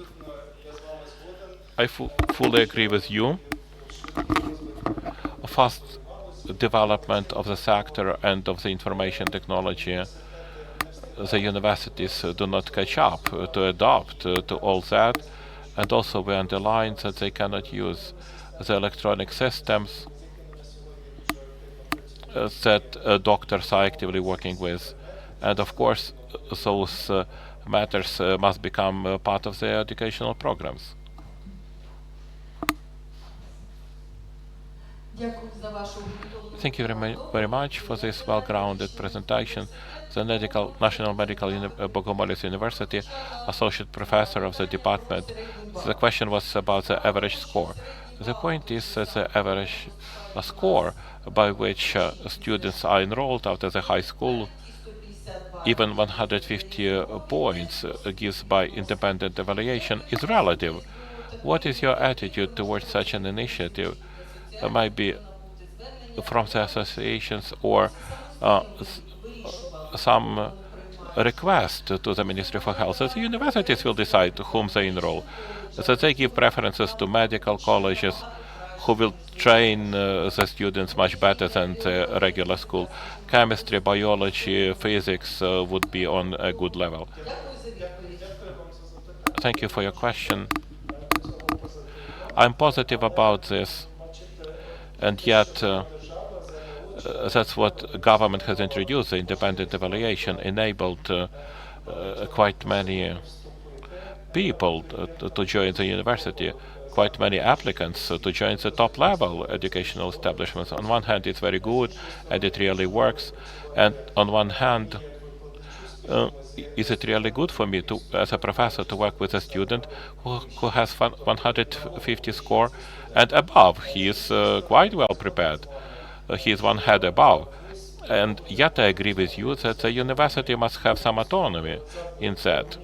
I fully agree with you. A fast development of the sector and of the information technology, the universities do not catch up to adapt to all that, and also we underline that they cannot use the electronic systems that doctors are actively working with. And of course, those matters must become part of their educational programs. Thank you very much for this well-grounded presentation. The National Medical Bogomolets University, Associate Professor of the department. The question was about the average score. The point is that the average score by which students are enrolled after the high school, even 150 points gives by independent evaluation, is relative. What is your attitude towards such an initiative? Might be from the associations or some request to the Ministry for Health. So the universities will decide whom they enroll. So they give preferences to medical colleges who will train the students much better than the regular school. Chemistry, biology, physics would be on a good level. Thank you for your question. I'm positive about this, and yet that's what government has introduced. The independent evaluation enabled quite many people to join the university, quite many applicants to join the top-level educational establishments. On one hand, it's very good, and it really works. And on one hand, is it really good for me, as a professor, to work with a student who has 150 score and above? He is quite well prepared. He is one head above. And yet I agree with you that the university must have some autonomy in that.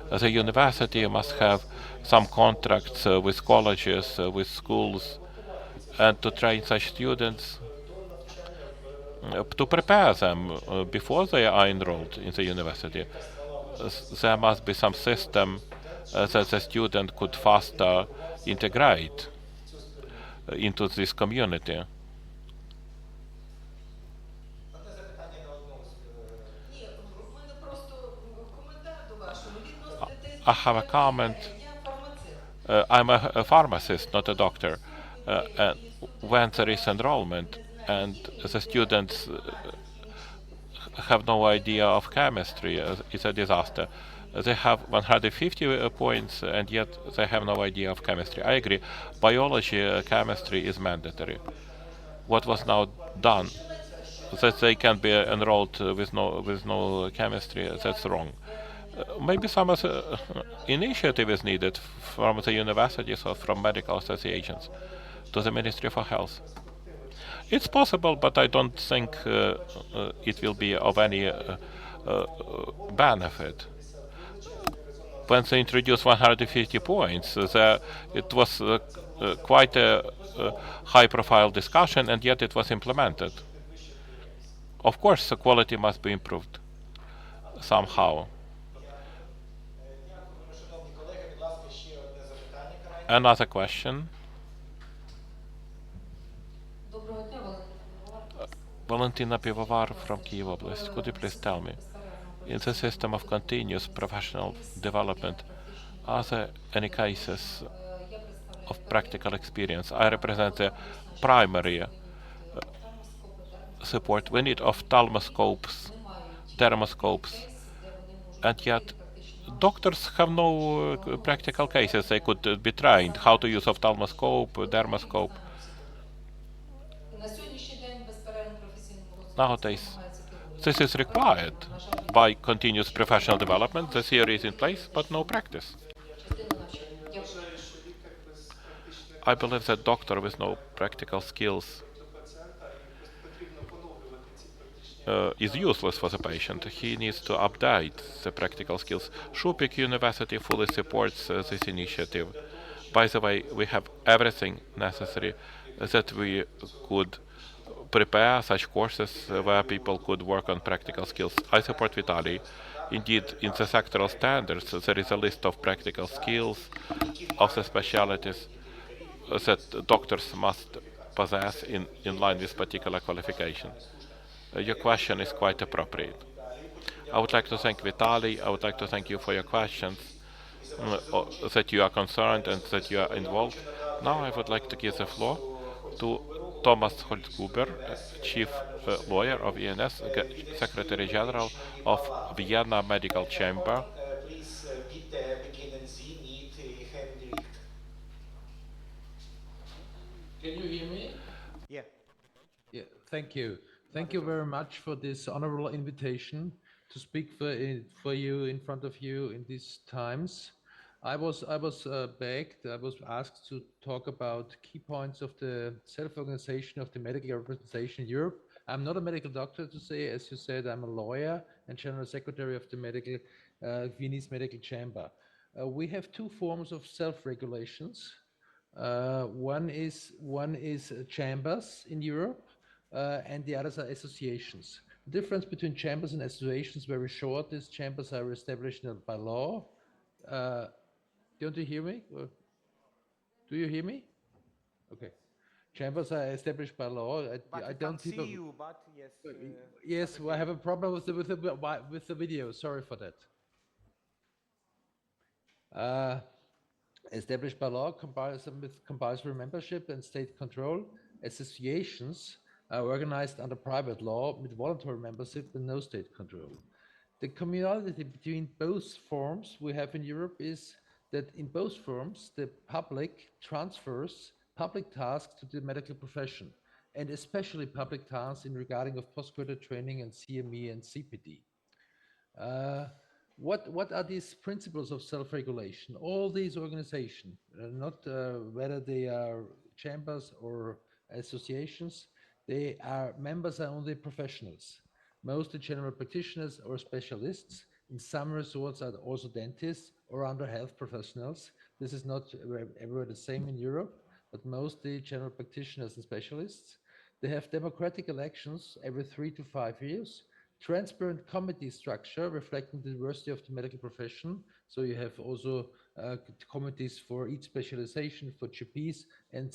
The university must have some contracts with colleges, with schools, and to train such students, to prepare them before they are enrolled in the university. There must be some system that the student could faster integrate into this community. Одне запитання на одну Ні, в мене просто коментар до вашого. Ви відносите те, I скільки have a я comment. дозволяю. Я фармацевт. I'm a pharmacist, not a doctor. And І when студент there is enrollment не знає and хімії, the students have no idea of chemistry, it's a disaster. They have 150 points and yet they have no idea of chemistry. I agree. Biology, chemistry is mandatory. What was now done, that they can be enrolled with no chemistry, that's wrong. Maybe some initiative is needed from the universities or from medical associations to the Ministry for Health. It's possible, but I don't think it will be of any benefit. When they introduced 150 points, it was quite a high-profile discussion, and yet it was implemented. Of course, the quality must be improved somehow. Дякую, шановні колеги. Будь ласка, ще одне запитання крайнє. Another question. Доброго дня, Валентина. Valentina Pivovar from Kyiv Oblast. Could you please tell me, in the system of continuous professional development, are there any cases of practical experience? I represent the primary support. We need ophthalmoscopes, dermoscopes, and yet doctors have no practical cases. They could be trained how to use ophthalmoscope, dermoscope. На сьогоднішній день безперервно професійному розвитку Nowadays, намагається теорія. this is required by continuous professional development. The theory is in place, but no practice. Частина навчання. Дякую. Вважаю, що лікар без практичної I believe that doctor with no practical skills до пацієнта і потрібно поновлювати ці практичні is useless for the patient. He needs to update the practical skills. Shupyk University fully supports this initiative. By the way, we have everything necessary that we could prepare such courses where people could work on practical skills. I support Vitaly. Indeed, in the sectoral standards, there is a list of practical skills of the specialities that doctors must possess in line with particular qualification. Your question is quite appropriate. I would like to thank Vitaly. I would like to thank you for your questions, that you are concerned and that you are involved. Now I would like to give the floor to Thomas Holzgruber, Chief Lawyer of ENS, Secretary General of Vienna Medical Chamber. Please bitte beginnen Sie mit Herrn Richt. Can you hear me? Yeah. Yeah, thank you. Thank you very much for this honorable invitation to speak for you in front of you in these times. I was begged, I was asked to talk about key points of the self-organization of the medical representation in Europe. I'm not a medical doctor to say, as you said, I'm a lawyer and general secretary of the Viennese Medical Chamber. We have two forms of self-regulations. One is chambers in Europe, and the others are associations. The difference between chambers and associations is very short. These chambers are established by law. Don't you hear me? Or do you hear me? Okay. Chambers are established by law. But I I don't can't see you, but yes. Yes, well, I have a problem with the video. Sorry for that. Established by law, with compulsory membership and state control. Associations are organized under private law with voluntary membership and no state control. The commonality between both forms we have in Europe is that in both forms, the public transfers public tasks to the medical profession, and especially public tasks in regarding of postgraduate training and CME and CPD. What are these principles of self-regulation? All these organizations, not whether they are chambers or associations, they are members are only professionals, mostly general practitioners or specialists. In some resorts are also dentists or other health professionals. This is not everywhere the same in Europe, but mostly general practitioners and specialists. They have democratic elections every 3 to 5 years, transparent committee structure reflecting the diversity of the medical profession, So you have also committees for each specialization for GPs and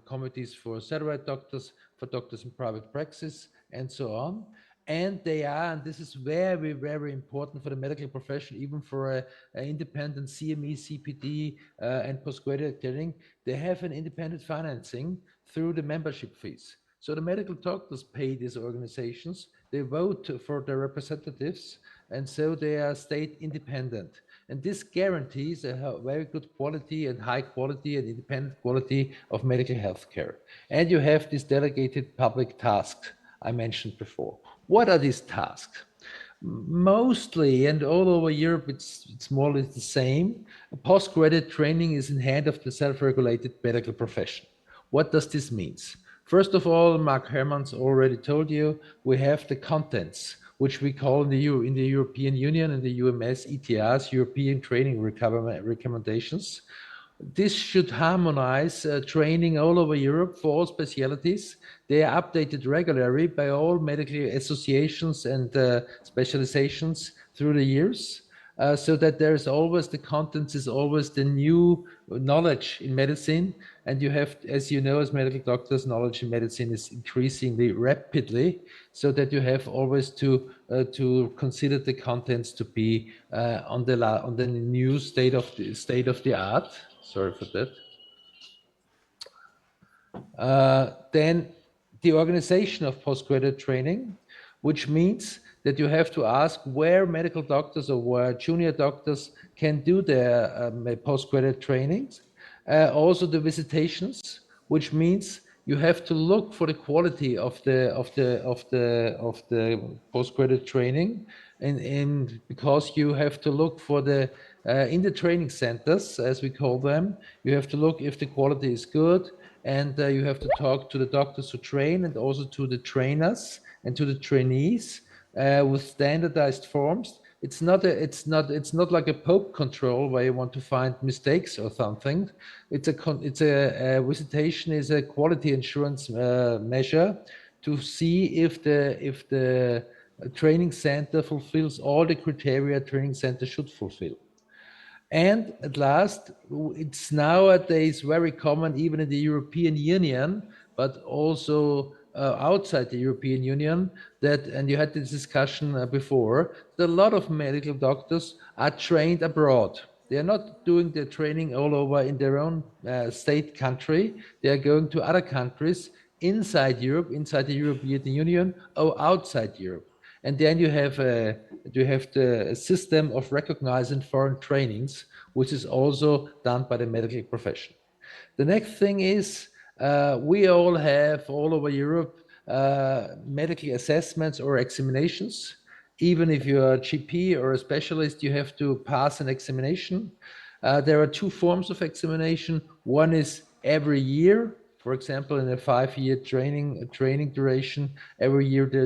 committees for salaried doctors, for doctors in private practice, and so on. And they are, and this is very, very important for the medical profession, even for an independent CME, CPD, and postgraduate training, they have an independent financing through the membership fees. So the medical doctors pay these organizations, they vote for their representatives, and so they are state independent. And this guarantees a very good quality and high quality and independent quality of medical health care. And you have these delegated public tasks I mentioned before. What are these tasks? Mostly, and all over Europe, it's more or less the same. Postgraduate training is in hand of the self-regulated medical profession. What does this mean? First of all, Mark Hermans already told you, we have the contents, which we call in the European Union and the UMS ETRs, European Training Recommendations. This should harmonize training all over Europe for all specialties. They are updated regularly by all medical associations and specializations through the years, so that there is always the contents is always the new knowledge in medicine. And you have, as you know, as medical doctors, knowledge in medicine is increasingly rapidly, so that you have always to consider the contents to be on the new state of the art. Sorry for that. Then the organization of postgraduate training, which means that you have to ask where medical doctors or where junior doctors can do their postgraduate trainings. Also the visitations, which means you have to look for the quality of the postgraduate training, and because you have to look for the in the training centers, as we call them, you have to look if the quality is good, and you have to talk to the doctors who train and also to the trainers and to the trainees with standardized forms. It's not like a Pope control where you want to find mistakes or something. It's a visitation is a quality assurance measure to see if the training center fulfills all the criteria a training center should fulfill. And at last, it's nowadays very common, even in the European Union, but also outside the European Union, that, and you had this discussion before, that a lot of medical doctors are trained abroad. They are not doing their training all over in their own state country. They are going to other countries inside Europe, inside the European Union, or outside Europe. And then you have the system of recognizing foreign trainings, which is also done by the medical profession. The next thing is we all have all over Europe medical assessments or examinations. Even if you're a GP or a specialist, you have to pass an examination. There are two forms of examination. One is every year. For example, in a 5-year training duration, every year there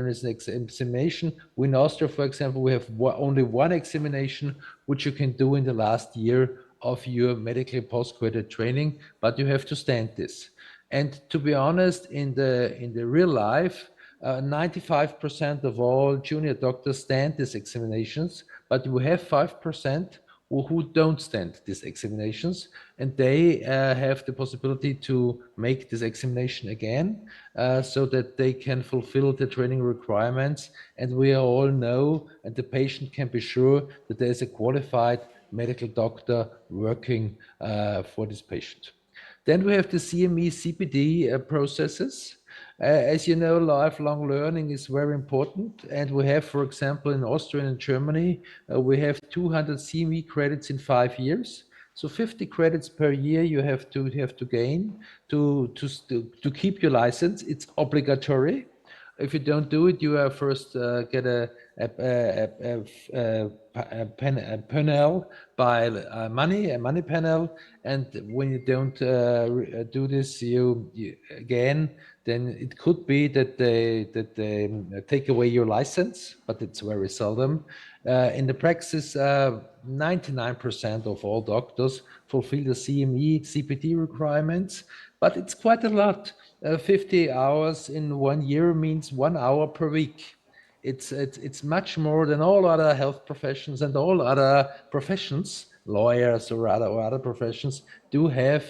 is an examination. In Austria, for example, we have only one examination, which you can do in the last year of your medical postgraduate training, but you have to stand this. And to be honest, in the real life, 95% of all junior doctors stand these examinations, but we have 5% who don't stand these examinations, and they have the possibility to make this examination again, so that they can fulfill the training requirements. And we all know, and the patient can be sure, that there is a qualified medical doctor working for this patient. Then we have the CME CPD processes. As you know, lifelong learning is very important, and we have, for example, in Austria and Germany, we have 200 CME credits in 5 years. So 50 credits per year you have to gain to keep your license. It's obligatory. If you don't do it, you first get a panel by a money panel, and when you don't do this, you again, then it could be that they take away your license, but it's very seldom. In the practice, 99% of all doctors fulfill the CME CPD requirements, but it's quite a lot. 50 hours in 1 year means 1 hour per week. it's much more than all other health professions and all other professions, lawyers or other professions do have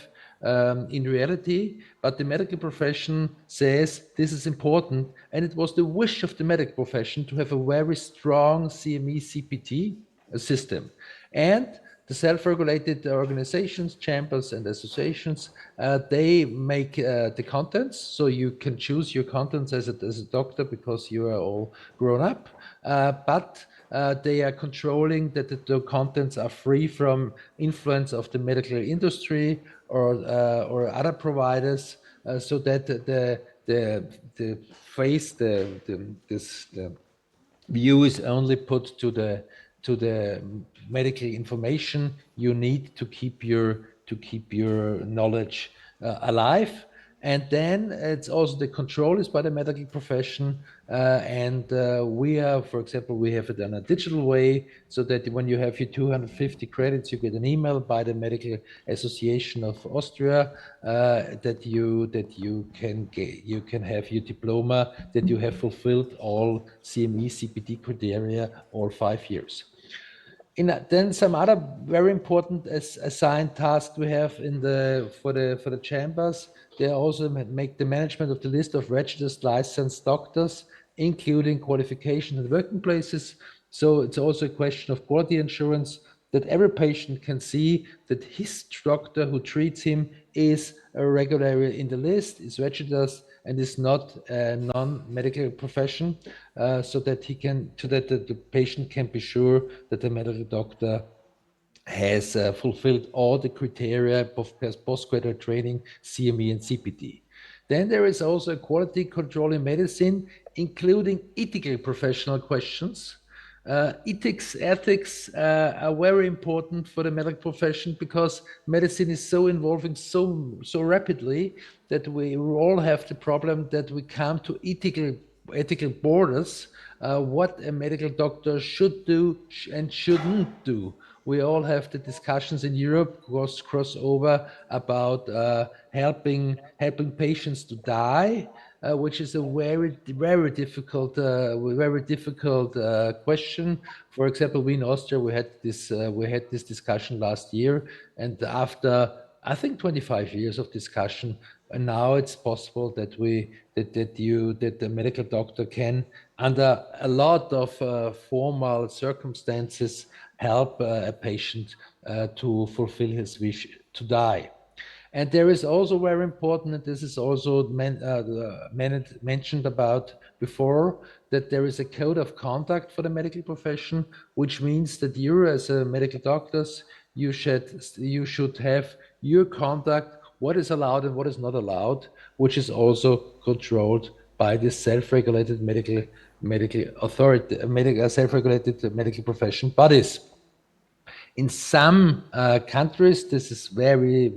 in reality. But the medical profession says this is important, and it was the wish of the medical profession to have a very strong CME CPT system. And the self-regulated organizations, chambers and associations, they make the contents, so you can choose your contents as a doctor because you are all grown up, but they are controlling that the contents are free from influence of the medical industry or other providers, so that the face the view is only put to the medical information you need to keep your knowledge alive. And then it's also the control is by the medical profession, and we are, for example, we have it in a digital way, so that when you have your 250 credits, you get an email by the Medical Association of Austria that you can have your diploma, that you have fulfilled all CME CPT criteria all 5 years. Then some other very important assigned tasks we have for the chambers. They also make the management of the list of registered licensed doctors, including qualification and working places. So it's also a question of quality assurance that every patient can see that his doctor who treats him is regularly in the list, is registered, and is not a non-medical profession, so that the patient can be sure that the medical doctor has fulfilled all the criteria of postgraduate training, CME and CPT. Then there is also a quality control in medicine, including ethical professional questions. Ethics are very important for the medical profession, because medicine is so evolving so rapidly that we all have the problem that we come to ethical borders, what a medical doctor should do and shouldn't do. We all have the discussions in Europe cross over about helping patients to die, which is a very difficult question. For example, we in Austria we had this discussion last year, and after I think 25 years of discussion, and now it's possible that the medical doctor can, under a lot of formal circumstances, help a patient to fulfill his wish to die. And there is also very important, and this is also mentioned about before, that there is a code of conduct for the medical profession, which means that you, as a medical doctors, you should have your conduct, what is allowed and what is not allowed, which is also controlled by the self-regulated medical authority, self-regulated medical profession bodies. In some countries, this is very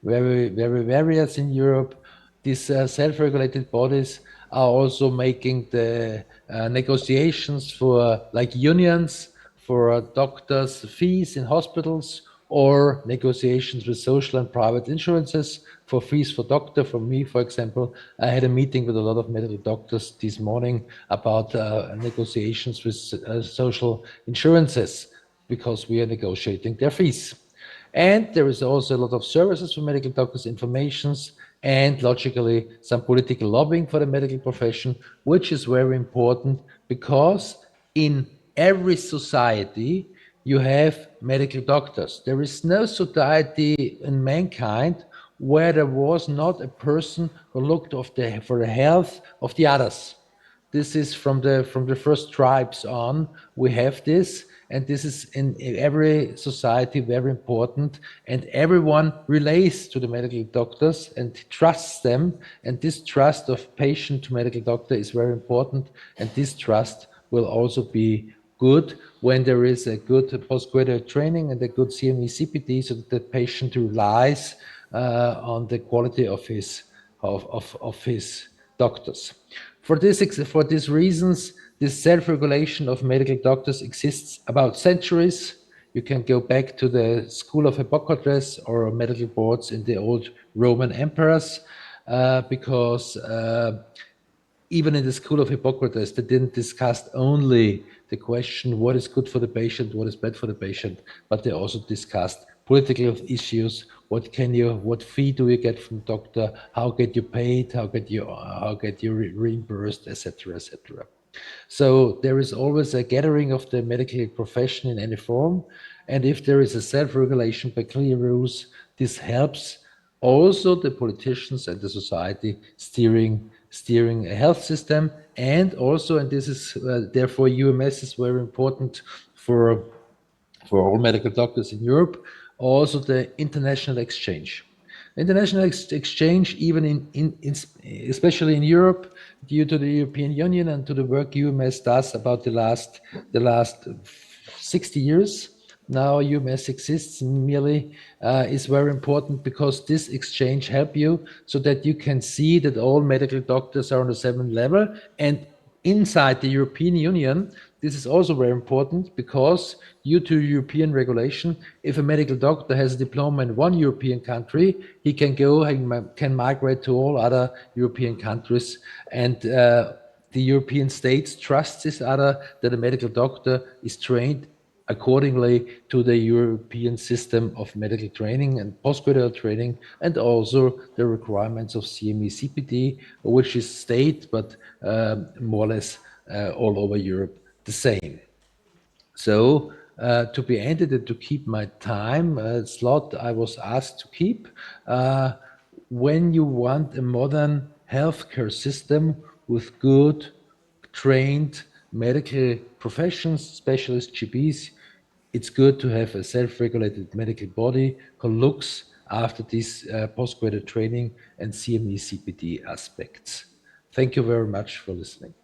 various in Europe. These self-regulated bodies are also making the negotiations for, like, unions for doctors' fees in hospitals, or negotiations with social and private insurances for fees for doctor. For me, for example, I had a meeting with a lot of medical doctors this morning about negotiations with social insurances, because we are negotiating their fees. And there is also a lot of services for medical doctors, informations, and logically some political lobbying for the medical profession, which is very important, because in every society you have medical doctors. There is no society in mankind where there was not a person who looked for the health of the others. This is from the first tribes on. We have this, and this is in every society very important, and everyone relates to the medical doctors and trusts them, and this trust of patient to medical doctor is very important, and this trust will also be good when there is a good postgraduate training and a good CME CPT, so that the patient relies on the quality of his doctors. For these reasons, this self-regulation of medical doctors exists about centuries. You can go back to the school of Hippocrates or medical boards in the old Roman emperors, because even in the school of Hippocrates, they didn't discuss only the question what is good for the patient, what is bad for the patient, but they also discussed political issues. What fee do you get from doctor? How get you paid? How get you reimbursed, etc., etc. So there is always a gathering of the medical profession in any form, and if there is a self-regulation by clear rules, this helps also the politicians and the society steering a health system, and also, and this is therefore UMS is very important for all medical doctors in Europe, also the international exchange. International exchange, even especially in Europe, due to the European Union and to the work UMS does about the last 60 years. Now UMS exists merely is very important because this exchange help you so that you can see that all medical doctors are on the same level, and inside the European Union, this is also very important because due to European regulation, if a medical doctor has a diploma in one European country, he can can migrate to all other European countries, and the European states trust this other that a medical doctor is trained accordingly to the European system of medical training and postgraduate training, and also the requirements of CME CPD, which is state, but more or less all over Europe the same. So to be ended and to keep my time slot I was asked to keep, when you want a modern healthcare system with good trained medical professions, specialists, GPs, it's good to have a self-regulated medical body who looks after these postgraduate training and CME CPD aspects. Thank you very much for listening.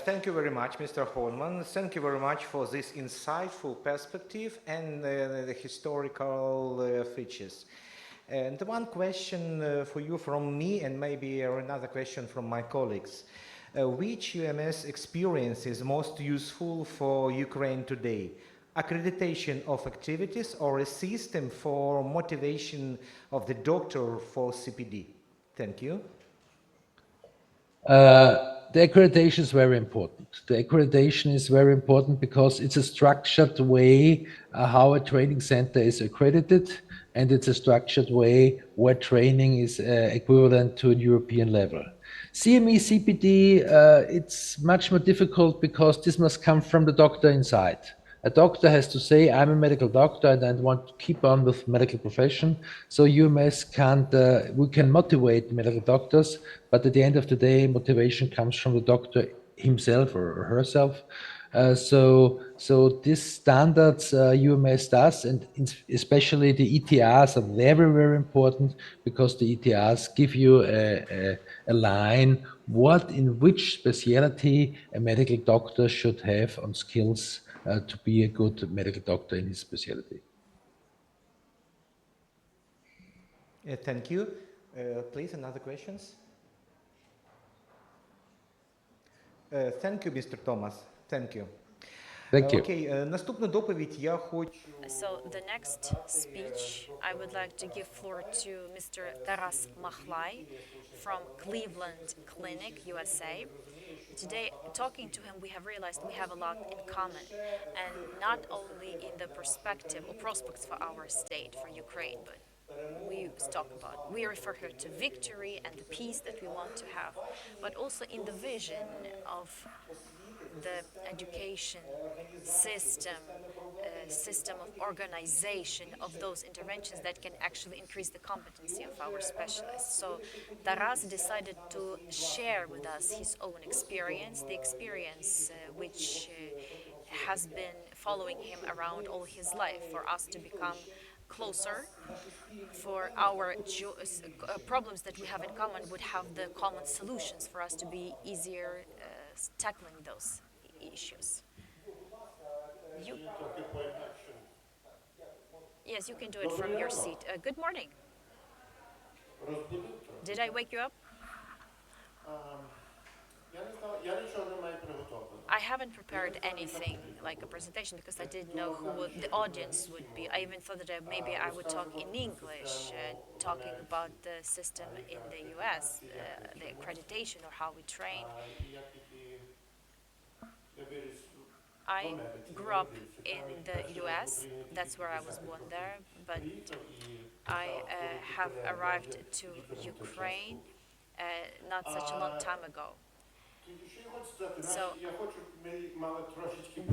Thank you very much, Mr. Holman. Thank you very much for this insightful perspective and the historical features. And one question for you from me, and maybe another question from my colleagues. Which UMS experience is most useful for Ukraine today? Accreditation of activities or a system for motivation of the doctor for CPD? Thank you. The accreditation is very important. The accreditation is very important because it's a structured way how a training center is accredited, and it's a structured way where training is equivalent to a European level. CME CPD, it's much more difficult because this must come from the doctor inside. A doctor has to say, I'm a medical doctor and I want to keep on with medical profession. So UMS can't, we can motivate medical doctors, but at the end of the day, motivation comes from the doctor himself or herself. So these standards UMS does, and especially the ETRs are very, very important because the ETRs give you a line what in which specialty a medical doctor should have on skills to be a good medical doctor in his specialty. Thank you. Please, another questions? Thank you, Mr. Thomas. Thank you. Thank you. Окей, наступну доповідь я хочу... So the next speech, I would like to give floor to Mr. Taras Makhlai from Cleveland Clinic, USA. Today, talking to him, we have realized we have a lot in common, and not only in the perspective or prospects for our state, for Ukraine, but we refer here to victory and the peace that we want to have, but also in the vision of the education system of organization of those interventions that can actually increase the competency of our specialists. So Taras decided to share with us his own experience, the experience which has been following him around all his life, for us to become closer, for our problems that we have in common would have the common solutions for us to be easier tackling those issues. Yes, you can do it from your seat. Good morning. Did I wake you up? I haven't prepared anything like a presentation because I didn't know who the audience would be. I even thought that maybe I would talk in English talking about the system in the US, the accreditation or how we train. I grew up in the US, that's where I was born there, but I have arrived to Ukraine not such a long time ago. So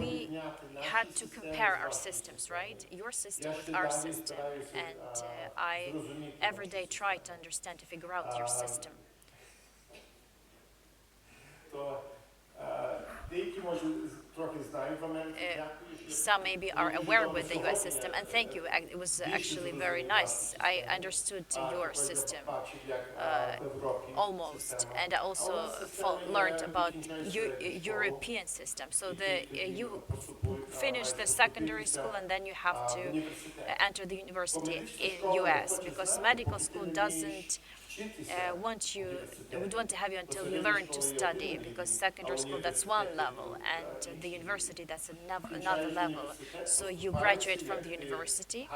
we had to compare our systems, right? Your system with our system. And I every day try to understand, to figure out your system. Some maybe are aware with the US system, and thank you. It was actually very nice. I understood your system almost, and I also learned about European system. So you finish the secondary school and then you have to enter the university in US, because medical school doesn't would want to have you until you learn to study, because secondary school, that's one level, and the university, that's another level. So you graduate from the university,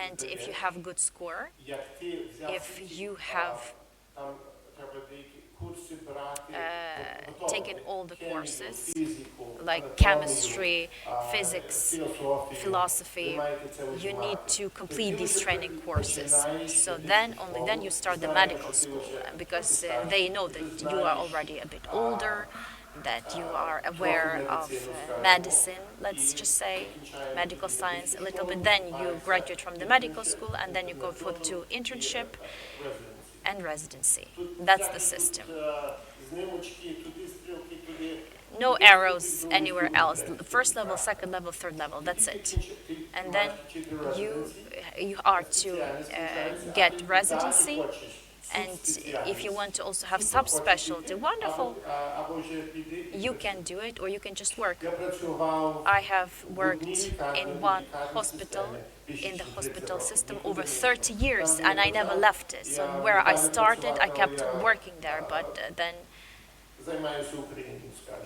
and if you have good score, if you have taken all the courses like chemistry, physics, philosophy, you need to complete these training courses. So then, only then you start the medical school, because they know that you are already a bit older, that you are aware of medicine, let's just say, medical science a little bit. Then you graduate from the medical school, and then you go to internship and residency. That's the system. No arrows anywhere else. First level, second level, third level. That's it. And then you are to get residency. And if you want to also have subspecialty, wonderful. You can do it, or you can just work. I have worked in one hospital, in the hospital system, over 30 years, and I never left it. So where I started, I kept on working there, but then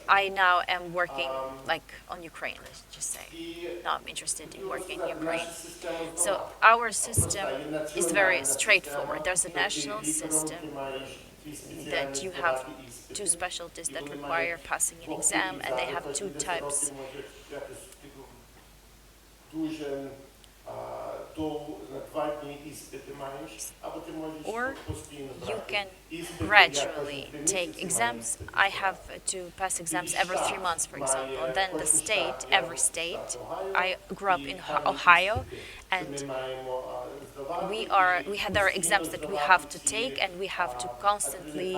I now am working like on Ukraine, let's just say. Now I'm interested in working in Ukraine. So our system is very straightforward. There's a national system that you have two specialties that require passing an exam, and they have two types. Or you can gradually take exams. I have to pass exams every 3 months, for example. Then the state, every state, I grew up in Ohio, and there are exams that we have to take, and we have to constantly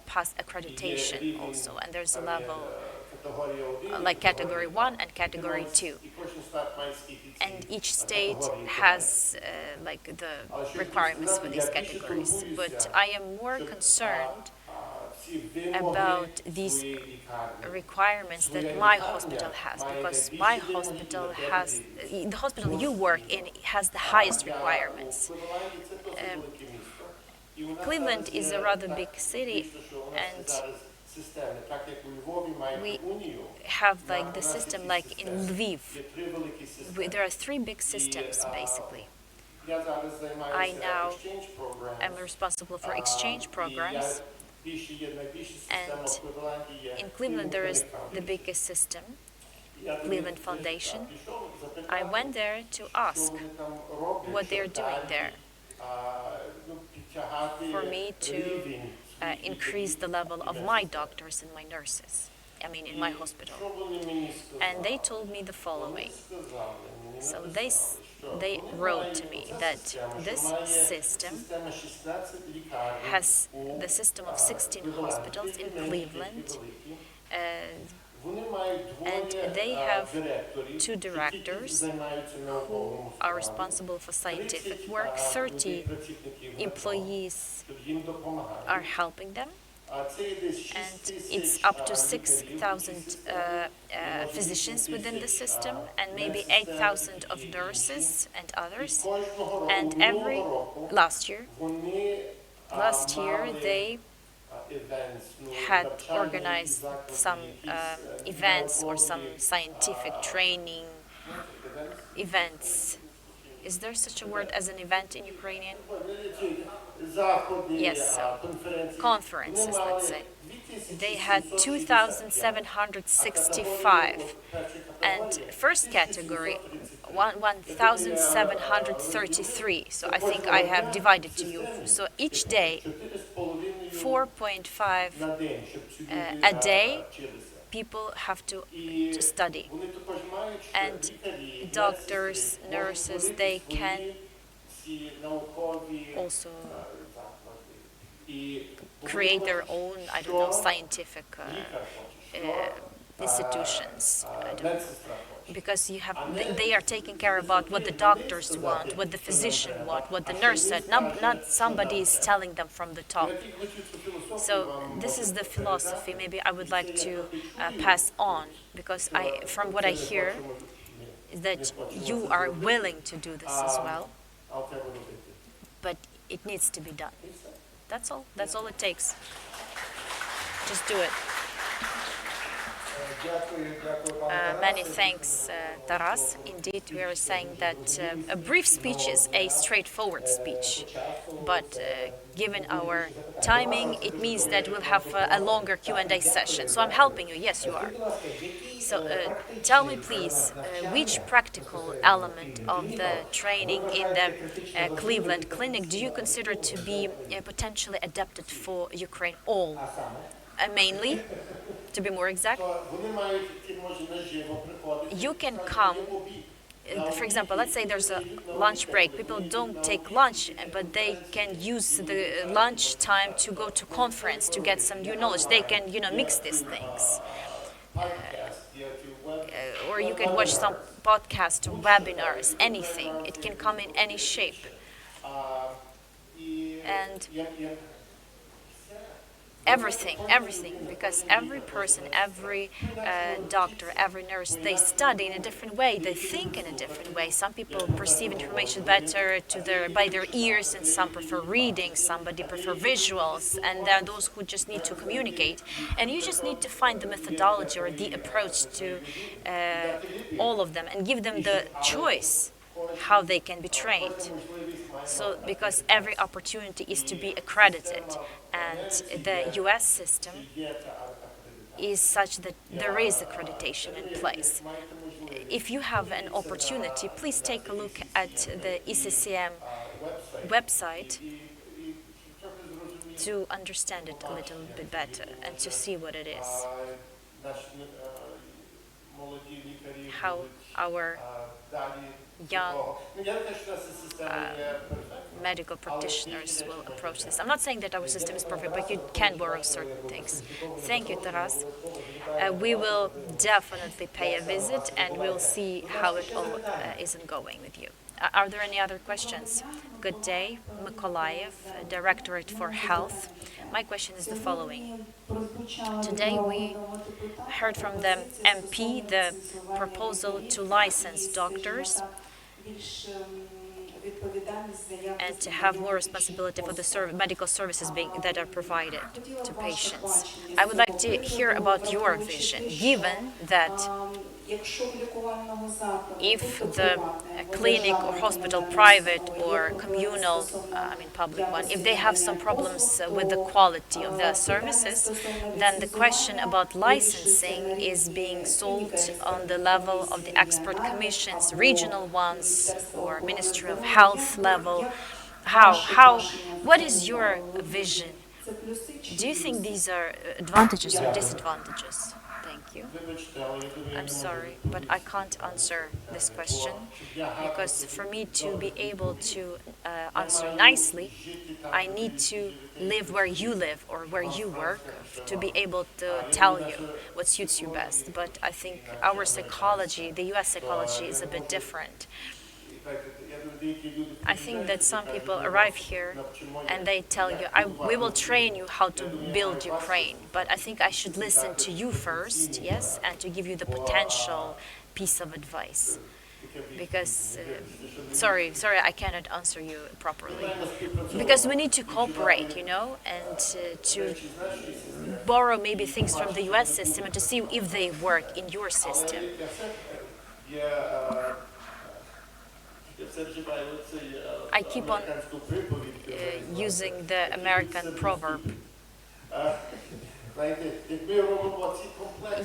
pass accreditation also. And there's a level like category 1 and category 2. And each state has like the requirements for these categories. But I am more concerned about these requirements that my hospital has, because my hospital has, the hospital you work in has the highest requirements. Cleveland is a rather big city, and we have like the system like in Lviv. There are 3 big systems basically. I now am responsible for exchange programs, and in Cleveland there is the biggest system, Cleveland Foundation. I went there to ask what they're doing there, for me to increase the level of my doctors and my nurses, in my hospital. And they told me the following. So they wrote to me that this system has the system of 16 hospitals in Cleveland, and they have 2 directors who are responsible for scientific work. 30 employees are helping them, and it's up to 6,000 physicians within the system, and maybe 8,000 of nurses and others. And last year they had organized some events or some scientific training events Is there such a word as an event in Ukrainian? Yes, so conferences, let's say. They had 2,765, and first category 1,733. So I think I have divided to you. So each day 4.5 a day people have to study, and doctors, nurses, they can also create their own, I don't know, scientific institutions. I don't know. Because you have, they are taking care about what the doctors want, what the physician want, what the nurse said. Not somebody is telling them from the top. So this is the philosophy. Maybe I would like to pass on, because from what I hear, is that you are willing to do this as well, but it needs to be done. That's all. That's all it takes. Just do it. Many thanks, Taras. Indeed, we are saying that a brief speech is a straightforward speech, but given our timing, it means that we'll have a longer Q&A session. So I'm helping you. Yes, you are. So tell me, please, which practical element of the training in the Cleveland Clinic do you consider to be potentially adapted for Ukraine? All, mainly, to be more exact. You can come, for example, let's say there's a lunch break. People don't take lunch, but they can use the lunch time to go to conference to get some new knowledge. They can, mix these things. Or you can watch some podcast, webinars, anything. It can come in any shape. And everything, because every person, every doctor, every nurse, they study in a different way, they think in a different way. Some people perceive information better by their ears, and some prefer reading, somebody prefer visuals, and there are those who just need to communicate. And you just need to find the methodology or the approach to all of them and give them the choice how they can be trained. So, because every opportunity is to be accredited, and the US system is such that there is accreditation in place. If you have an opportunity, please take a look at the ECCM website to understand it a little bit better and to see what it is. How our young medical practitioners will approach this. I'm not saying that our system is perfect, but you can borrow certain things. Thank you, Taras. We will definitely pay a visit, and we'll see how it all isn't going with you. Are there any other questions? Good day, Mykolaiv, Directorate for Health. My question is the following. Today we heard from the MP the proposal to license doctors and to have more responsibility for the medical services that are provided to patients. I would like to hear about your vision, given that if the clinic or hospital, private or communal, public one, if they have some problems with the quality of the services, then the question about licensing is being solved on the level of the expert commissions, regional ones, or Ministry of Health level. What is your vision? Do you think these are advantages or disadvantages? Thank you. I'm sorry, but I can't answer this question, because for me to be able to answer nicely, I need to live where you live or where you work to be able to tell you what suits you best. But I think our psychology, the US psychology, is a bit different. I think that some people arrive here and they tell you, we will train you how to build Ukraine. But I think I should listen to you first, yes, and to give you the potential piece of advice. Because, sorry, I cannot answer you properly. Because we need to cooperate, and to borrow maybe things from the US system and to see if they work in your system. I keep on using the American proverb.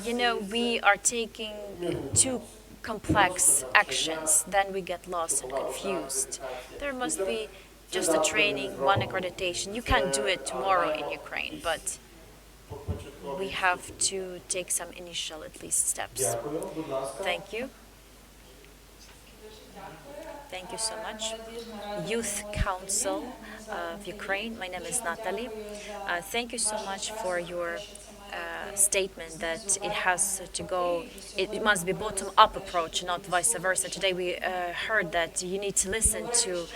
You know, we are taking too complex actions, then we get lost and confused. There must be just a training, one accreditation. You can't do it tomorrow in Ukraine, but we have to take some initial, at least, steps. Thank you. Thank you so much. Youth Council of Ukraine. My name is Natalie. Thank you so much for your statement that it has to go, it must be bottom-up approach, not vice versa. Today we heard that you need to listen to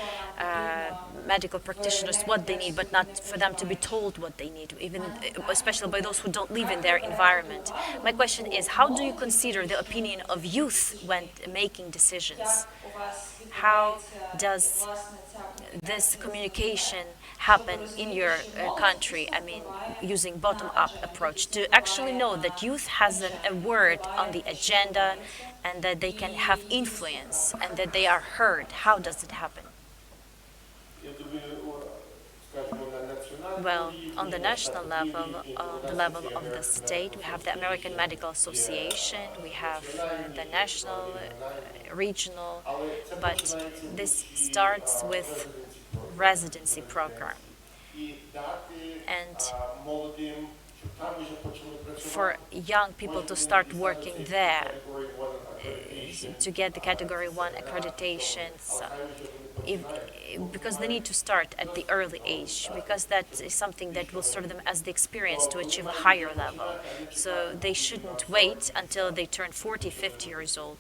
medical practitioners what they need, but not for them to be told what they need, even especially by those who don't live in their environment. My question is, how do you consider the opinion of youth when making decisions? How does this communication happen in your country? I mean, using bottom-up approach to actually know that youth has a word on the agenda and that they can have influence and that they are heard. How does it happen? Well, on the national level, on the level of the state, we have the American Medical Association, we have the national, regional, but this starts with residency program. And for young people to start working there, to get the Category 1 accreditations, because they need to start at the early age, because that is something that will serve them as the experience to achieve a higher level. So they shouldn't wait until they turn 40, 50 years old.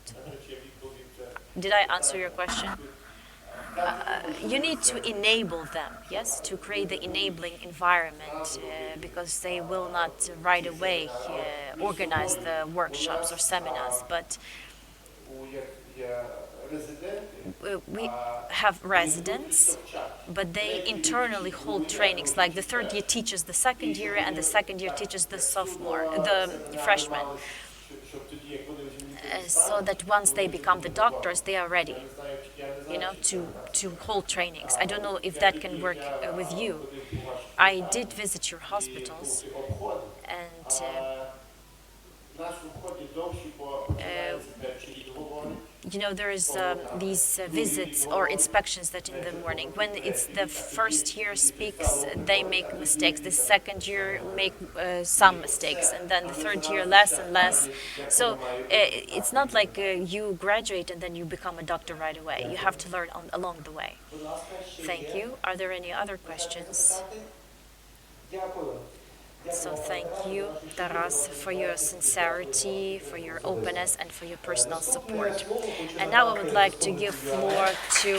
Did I answer your question? You need to enable them, yes, to create the enabling environment, because they will not right away organize the workshops or seminars, but we have residents, but they internally hold trainings, like the third year teaches the second year and the second year teaches the freshman. So that once they become the doctors, they are ready, you know, to hold trainings. I don't know if that can work with you. I did visit your hospitals, and you know, there is these visits or inspections that in the morning, when it's the first year speaks, they make mistakes. The second year make some mistakes, and then the third year less and less. So it's not like you graduate and then you become a doctor right away. You have to learn along the way. Thank you. Are there any other questions? So thank you, Taras, for your sincerity, for your openness, and for your personal support. And now I would like to give floor to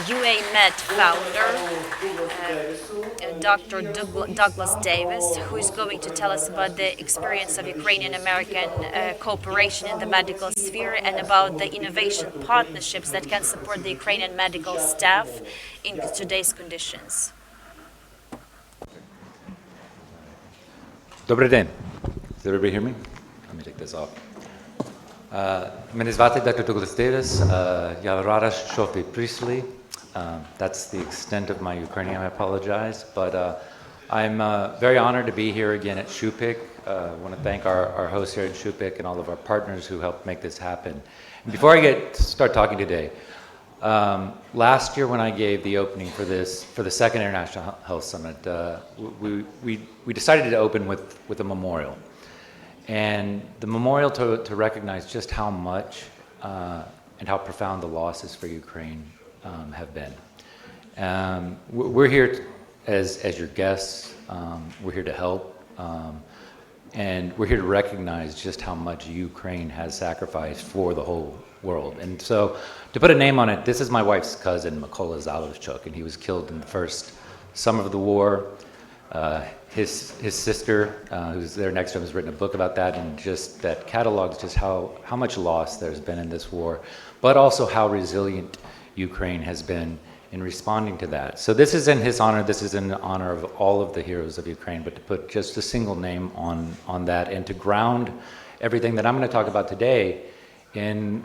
UA Med founder, Dr. Douglas Davis, who is going to tell us about the experience of Ukrainian-American cooperation in the medical sphere and about the innovation partnerships that can support the Ukrainian medical staff in today's conditions. Добрий день. Does everybody hear me? Let me take this off. Мене звати Dr. Douglas Davis. Я рада, що ви прийшли. That's the extent of my Ukrainian. I apologize, but I'm very honored to be here again at Shupyk. I want to thank our hosts here at Shupyk and all of our partners who helped make this happen. And before I start talking today, last year when I gave the opening for the second International Health Summit, we decided to open with a memorial, and the memorial to recognize just how much and how profound the losses for Ukraine have been. We're here as your guests. We're here to help, and we're here to recognize just how much Ukraine has sacrificed for the whole world. And so, to put a name on it, this is my wife's cousin, Mykola Zalowchuk, and he was killed in the first summer of the war. His sister, who's there next to him, has written a book about that, and just that catalogs just how much loss there's been in this war, but also how resilient Ukraine has been in responding to that. So this is in his honor, this is in honor of all of the heroes of Ukraine, but to put just a single name on that, and to ground everything that I'm going to talk about today in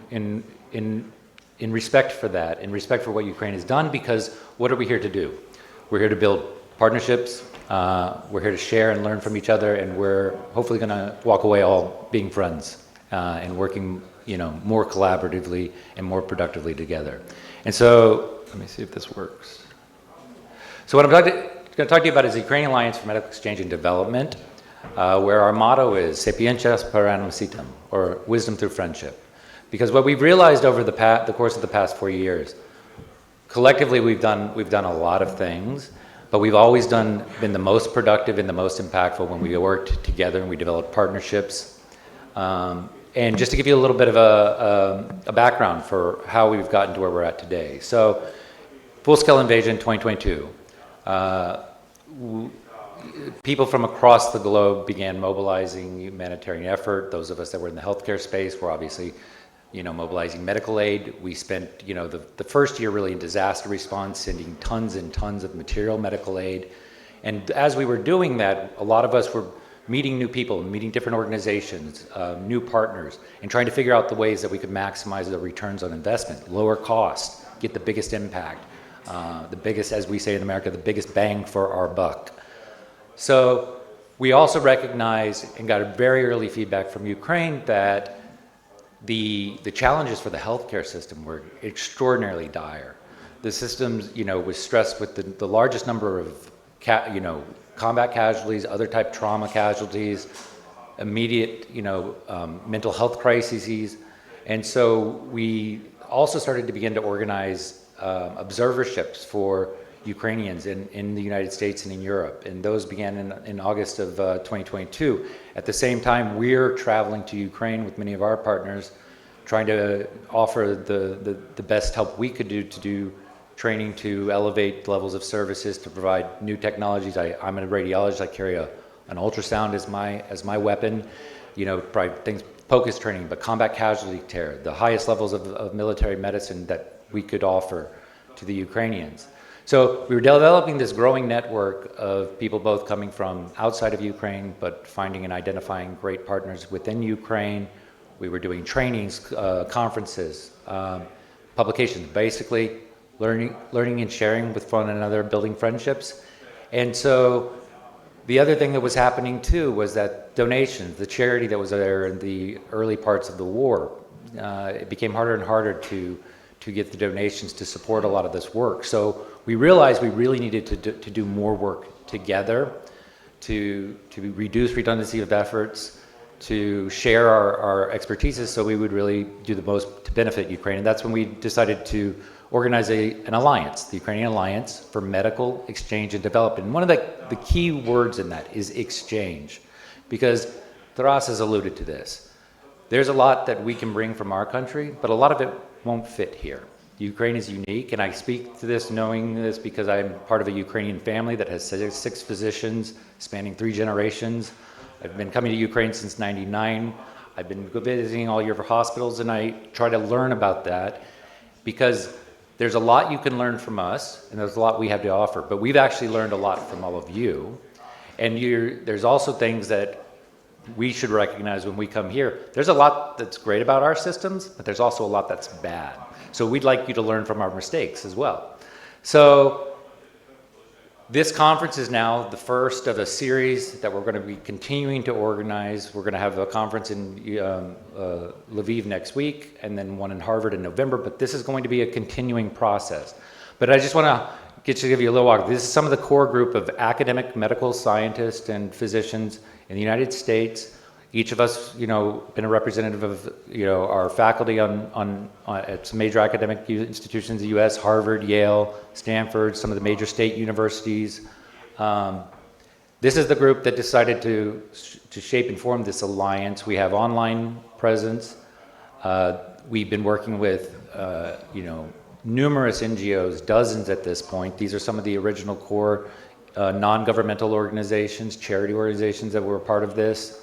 in respect for that, in respect for what Ukraine has done, because what are we here to do? We're here to build partnerships, we're here to share and learn from each other, and we're hopefully going to walk away all being friends and working, more collaboratively and more productively together. And so, let me see if this works. So what I'm going to talk to you about is the Ukrainian Alliance for Medical Exchange and Development, where our motto is Sapientias per annum sitem, or wisdom through friendship. Because what we've realized over the course of the past 4 years, collectively we've done a lot of things, but we've always been the most productive and the most impactful when we worked together and we developed partnerships. And just to give you a little bit of a background for how we've gotten to where we're at today. So, full-scale invasion 2022. People from across the globe began mobilizing humanitarian effort. Those of us that were in the healthcare space were obviously, mobilizing medical aid. We spent, the first year really in disaster response, sending tons and tons of material medical aid. And as we were doing that, a lot of us were meeting new people, meeting different organizations, new partners, and trying to figure out the ways that we could maximize the returns on investment, lower cost, get the biggest impact, the biggest, as we say in America, the biggest bang for our buck. So we also recognized and got a very early feedback from Ukraine that the challenges for the healthcare system were extraordinarily dire. The system, was stressed with the largest number of, combat casualties, other type trauma casualties, immediate, mental health crises. And so we also started to begin to organize observerships for Ukrainians in the United States and in Europe. And those began in August of 2022. At the same time, we're traveling to Ukraine with many of our partners, trying to offer the best help we could do to do training to elevate levels of services, to provide new technologies. I'm a radiologist. I carry an ultrasound as my weapon. Probably things, POCUS training, but combat casualty care, the highest levels of military medicine that we could offer to the Ukrainians. So we were developing this growing network of people both coming from outside of Ukraine, but finding and identifying great partners within Ukraine. We were doing trainings, conferences, publications, basically learning and sharing with one another, building friendships. And so the other thing that was happening too was that donations, the charity that was there in the early parts of the war, it became harder and harder to get the donations to support a lot of this work. So we realized we really needed to do more work together, to reduce redundancy of efforts, to share our expertises so we would really do the most to benefit Ukraine. And that's when we decided to organize an alliance, the Ukrainian Alliance for Medical Exchange and Development. And one of the key words in that is exchange, because Taras has alluded to this. There's a lot that we can bring from our country, but a lot of it won't fit here. Ukraine is unique, and I speak to this knowing this because I'm part of a Ukrainian family that has 6 physicians spanning 3 generations. I've been coming to Ukraine since '99. I've been visiting all your hospitals, and I try to learn about that because there's a lot you can learn from us, and there's a lot we have to offer, but we've actually learned a lot from all of you. And there's also things that we should recognize when we come here. There's a lot that's great about our systems, but there's also a lot that's bad. So we'd like you to learn from our mistakes as well. So this conference is now the first of a series that we're going to be continuing to organize. We're going to have a conference in Lviv next week, and then one in Harvard in November, but this is going to be a continuing process. But I just want to give you a little walk. This is some of the core group of academic medical scientists and physicians in the United States. Each of us, been a representative of, our faculty at some major academic institutions in the U.S., Harvard, Yale, Stanford, some of the major state universities. This is the group that decided to shape and form this alliance. We have online presence. We've been working with, numerous NGOs, dozens at this point. These are some of the original core non-governmental organizations, charity organizations that were a part of this.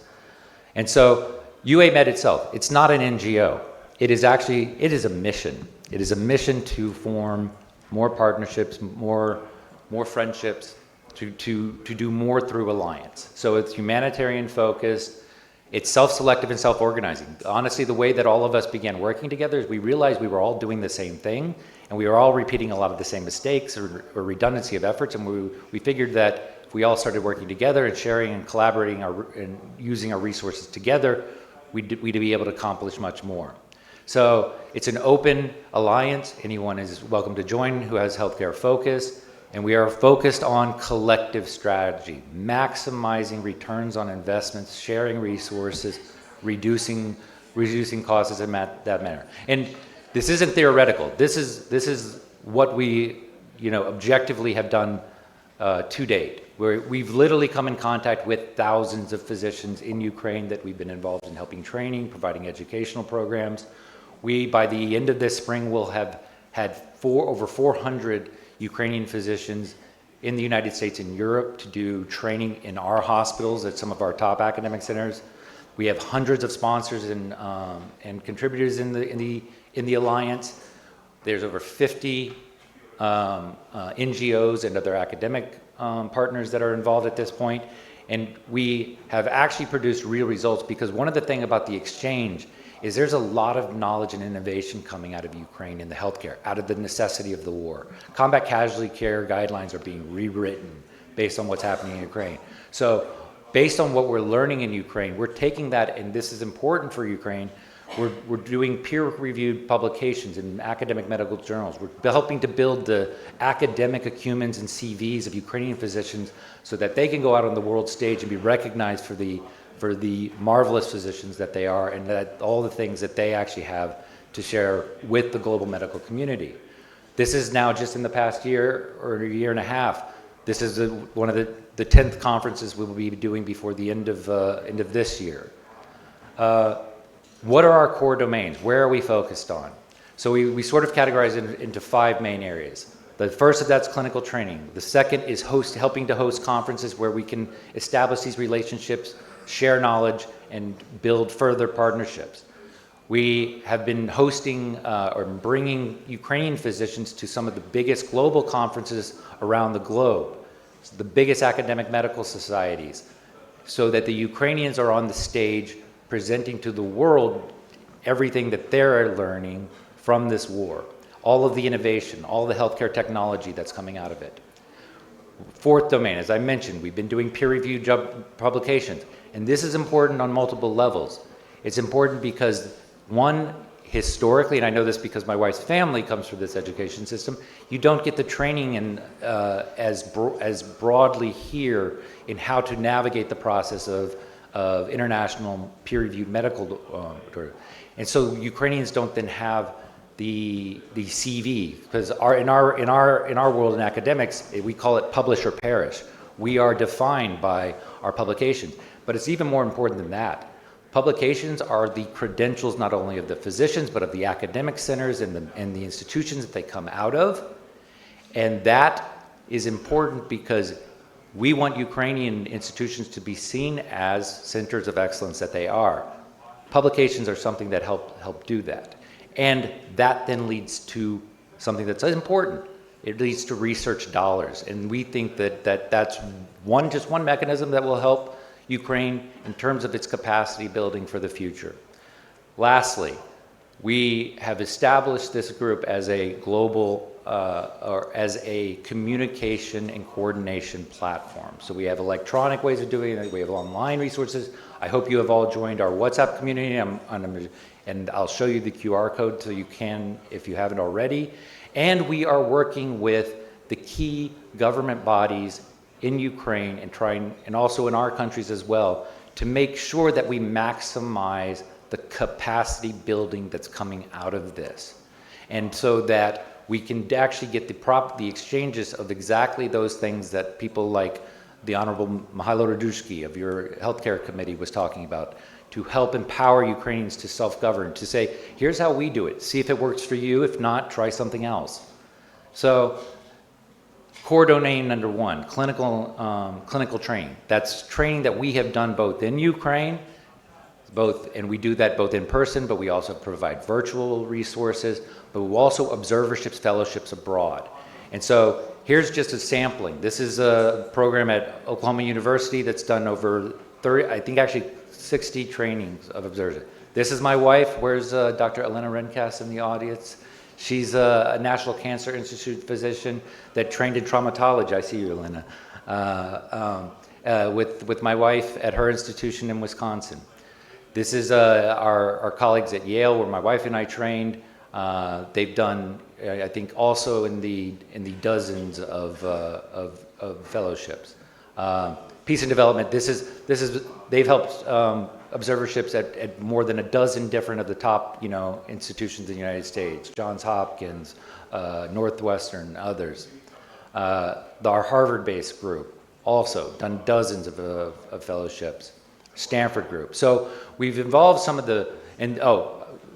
And so UAMed itself, it's not an NGO. It is a mission. It is a mission to form more partnerships, more friendships, to do more through alliance. So it's humanitarian focused. It's self-selective and self-organizing. Honestly, the way that all of us began working together is we realized we were all doing the same thing, and we were all repeating a lot of the same mistakes or redundancy of efforts, and we figured that if we all started working together and sharing and collaborating and using our resources together, we'd be able to accomplish much more. So it's an open alliance. Anyone is welcome to join who has healthcare focus. And we are focused on collective strategy, maximizing returns on investments, sharing resources, reducing costs in that manner. And this isn't theoretical. This is what we, objectively have done to date, where we've literally come in contact with thousands of physicians in Ukraine that we've been involved in helping training, providing educational programs. We, by the end of this spring, will have had over 400 Ukrainian physicians in the United States and Europe to do training in our hospitals at some of our top academic centers. We have hundreds of sponsors and contributors in the alliance. There's over 50 NGOs and other academic partners that are involved at this point. And we have actually produced real results, because one of the things about the exchange is there's a lot of knowledge and innovation coming out of Ukraine in the healthcare, out of the necessity of the war. Combat casualty care guidelines are being rewritten based on what's happening in Ukraine. So based on what we're learning in Ukraine, we're taking that, and this is important for Ukraine, we're doing peer-reviewed publications in academic medical journals. We're helping to build the academic acumens and CVs of Ukrainian physicians so that they can go out on the world stage and be recognized for the marvelous physicians that they are, and that all the things that they actually have to share with the global medical community. This is now just in the past year or a year and a half. This is one of the 10th conferences we will be doing before the end of this year. What are our core domains? Where are we focused on? So we sort of categorize it into 5 main areas. The first of that's clinical training. The second is helping to host conferences where we can establish these relationships, share knowledge, and build further partnerships. We have been hosting or bringing Ukrainian physicians to some of the biggest global conferences around the globe, the biggest academic medical societies, so that the Ukrainians are on the stage presenting to the world everything that they're learning from this war, all of the innovation, all the healthcare technology that's coming out of it. Fourth domain, as I mentioned, we've been doing peer-reviewed publications. And this is important on multiple levels. It's important because, one, historically, and I know this because my wife's family comes from this education system, you don't get the training as broadly here in how to navigate the process of international peer-reviewed medical. And so Ukrainians don't then have the CV, because in our world in academics, we call it publish or perish. We are defined by our publications. But it's even more important than that. Publications are the credentials not only of the physicians, but of the academic centers and the institutions that they come out of. And that is important because we want Ukrainian institutions to be seen as centers of excellence that they are. Publications are something that help do that. And that then leads to something that's important. It leads to research dollars. And we think that's just one mechanism that will help Ukraine in terms of its capacity building for the future. Lastly, we have established this group as a global or as a communication and coordination platform. So we have electronic ways of doing it, we have online resources. I hope you have all joined our WhatsApp community, and I'll show you the QR code so you can, if you haven't already. And we are working with the key government bodies in Ukraine and also in our countries as well, to make sure that we maximize the capacity building that's coming out of this. And so that we can actually get the exchanges of exactly those things that people like the Honorable Mihailo Radushki of your healthcare committee was talking about, to help empower Ukrainians to self-govern, to say, here's how we do it, see if it works for you, if not, try something else. So core domain number 1, clinical training. That's training that we have done both in Ukraine, and we do that both in person, but we also provide virtual resources, but we also observerships, fellowships abroad. And so here's just a sampling. This is a program at Oklahoma University that's done over 30, I think actually 60 trainings of observers. This is my wife. Where's Dr. Elena Rencas in the audience? She's a National Cancer Institute physician that trained in traumatology. I see you, Elena. With my wife at her institution in Wisconsin. This is our colleagues at Yale, where my wife and I trained. They've done, I think, also in the dozens of fellowships. Peace and development. They've helped observerships at more than a dozen different of the top, institutions in the United States. Johns Hopkins, Northwestern, others. Our Harvard-based group also done dozens of fellowships. Stanford group. So we've involved some of the,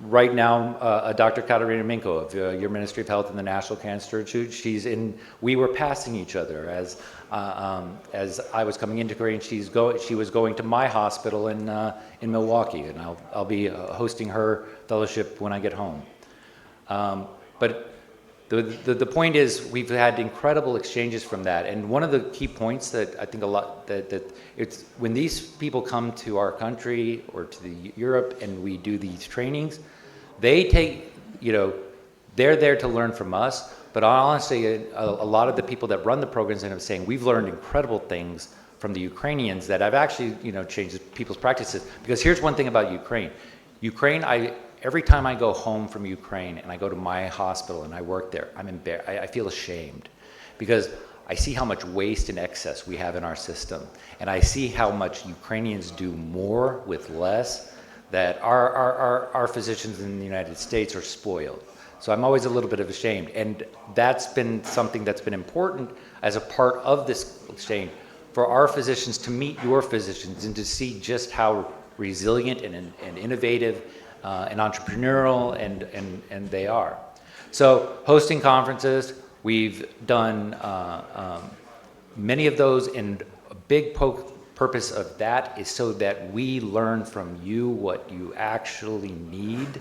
right now, Dr. Katarina Minko of your Ministry of Health and the National Cancer Institute. We were passing each other as I was coming into Korea, and she was going to my hospital in Milwaukee, and I'll be hosting her fellowship when I get home. But the point is, we've had incredible exchanges from that, and one of the key points that I think that it's when these people come to our country or to Europe and we do these trainings, they take, they're there to learn from us. But honestly, a lot of the people that run the programs end up saying, we've learned incredible things from the Ukrainians that have actually, changed people's practices. Because here's one thing about Ukraine. Every time I go home from Ukraine and I go to my hospital and I work there, I feel ashamed, because I see how much waste and excess we have in our system. And I see how much Ukrainians do more with less, that our physicians in the United States are spoiled. So I'm always a little bit ashamed. And that's been something that's been important as a part of this exchange, for our physicians to meet your physicians and to see just how resilient and innovative and entrepreneurial and they are. So hosting conferences, we've done many of those, and a big purpose of that is so that we learn from you what you actually need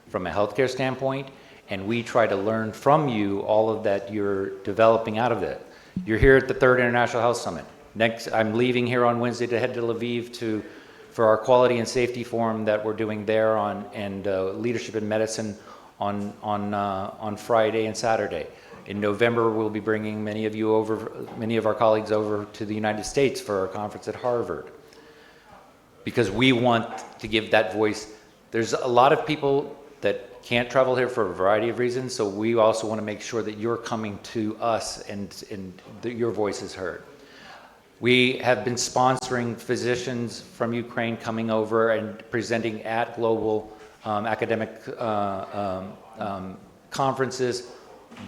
from a healthcare standpoint, and we try to learn from you all of that you're developing out of it. You're here at the 3rd International Health Summit. Next, I'm leaving here on Wednesday to head to Lviv for our quality and safety forum that we're doing there and leadership in medicine on Friday and Saturday. In November, we'll be bringing many of our colleagues over to the United States for our conference at Harvard, because we want to give that voice. There's a lot of people that can't travel here for a variety of reasons, so we also want to make sure that you're coming to us and that your voice is heard. We have been sponsoring physicians from Ukraine coming over and presenting at global academic conferences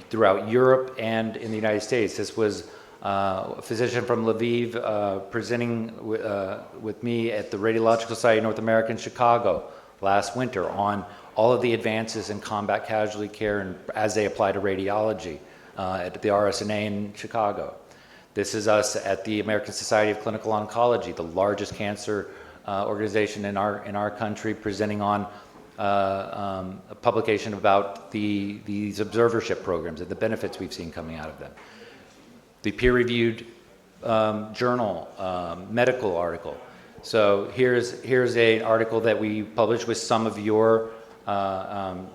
throughout Europe and in the United States. This was a physician from Lviv presenting with me at the Radiological Society of North America in Chicago last winter on all of the advances in combat casualty care and as they apply to radiology at the RSNA in Chicago. This is us at the American Society of Clinical Oncology, the largest cancer organization in our country, presenting on a publication about these observership programs and the benefits we've seen coming out of them. The peer-reviewed journal, medical article. So here's an article that we published with some of your Armand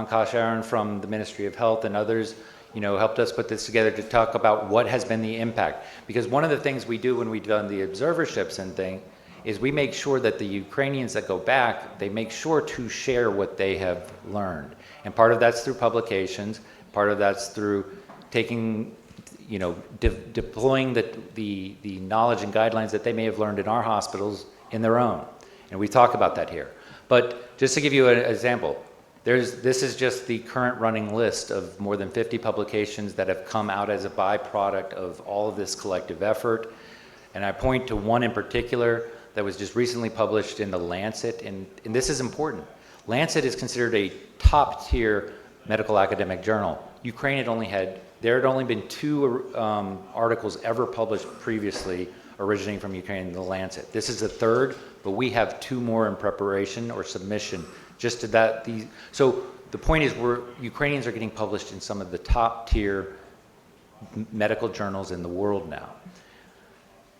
Kasharan from the Ministry of Health and others, helped us put this together to talk about what has been the impact. Because one of the things we do when we've done the observerships and things is we make sure that the Ukrainians that go back, they make sure to share what they have learned. And part of that's through publications, part of that's through taking, deploying the knowledge and guidelines that they may have learned in our hospitals in their own. And we talk about that here. But just to give you an example, this is just the current running list of more than 50 publications that have come out as a byproduct of all of this collective effort. And I point to one in particular that was just recently published in the Lancet, and this is important. Lancet is considered a top-tier medical academic journal. Ukraine there had only been 2 articles ever published previously originating from Ukraine in the Lancet. This is the 3rd, but we have 2 more in preparation or submission just to that. So the point is Ukrainians are getting published in some of the top-tier medical journals in the world now.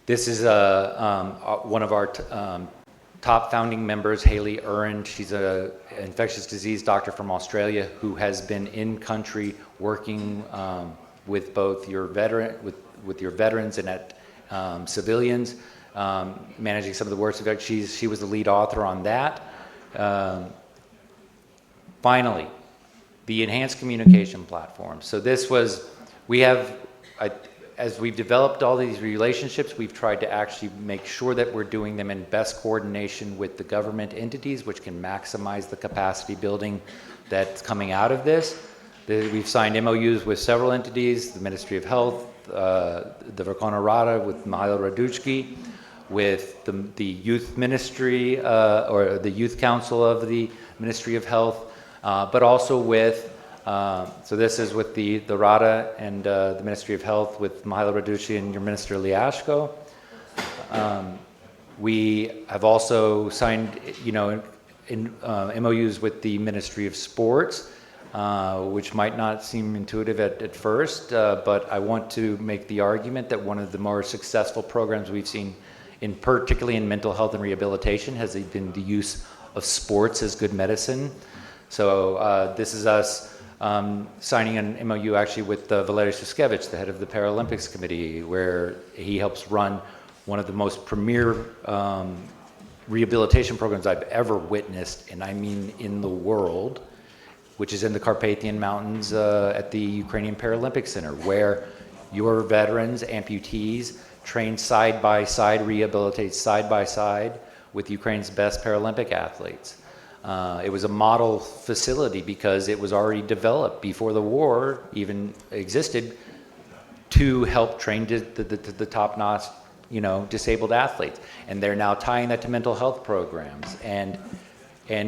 This is one of our top founding members, Haley Uren. She's an infectious disease doctor from Australia who has been in country working with both your with your veterans and at civilians, managing some of the worst effects. She was the lead author on that. Finally, the enhanced communication platform. So this was, as we've developed all these relationships, we've tried to actually make sure that we're doing them in best coordination with the government entities, which can maximize the capacity building that's coming out of this. We've signed MOUs with several entities, the Ministry of Health, the Verkhovna Rada with Mihailo Raduchki, with the Youth Ministry, or the Youth Council of the Ministry of Health, but also with, so this is with the Rada and the Ministry of Health with Mihailo Raduchki and your Minister Liashko. We have also signed, MOUs with the Ministry of Sports, which might not seem intuitive at first, but I want to make the argument that one of the more successful programs we've seen, particularly in mental health and rehabilitation, has been the use of sports as good medicine. So this is us signing an MOU actually with Valery Suskevich, the head of the Paralympics Committee, where he helps run one of the most premier rehabilitation programs I've ever witnessed, and I mean in the world, which is in the Carpathian Mountains at the Ukrainian Paralympic Center, where your veterans, amputees, train side by side, rehabilitate side by side with Ukraine's best Paralympic athletes. It was a model facility because it was already developed before the war even existed to help train the top-notch, disabled athletes. And they're now tying that to mental health programs and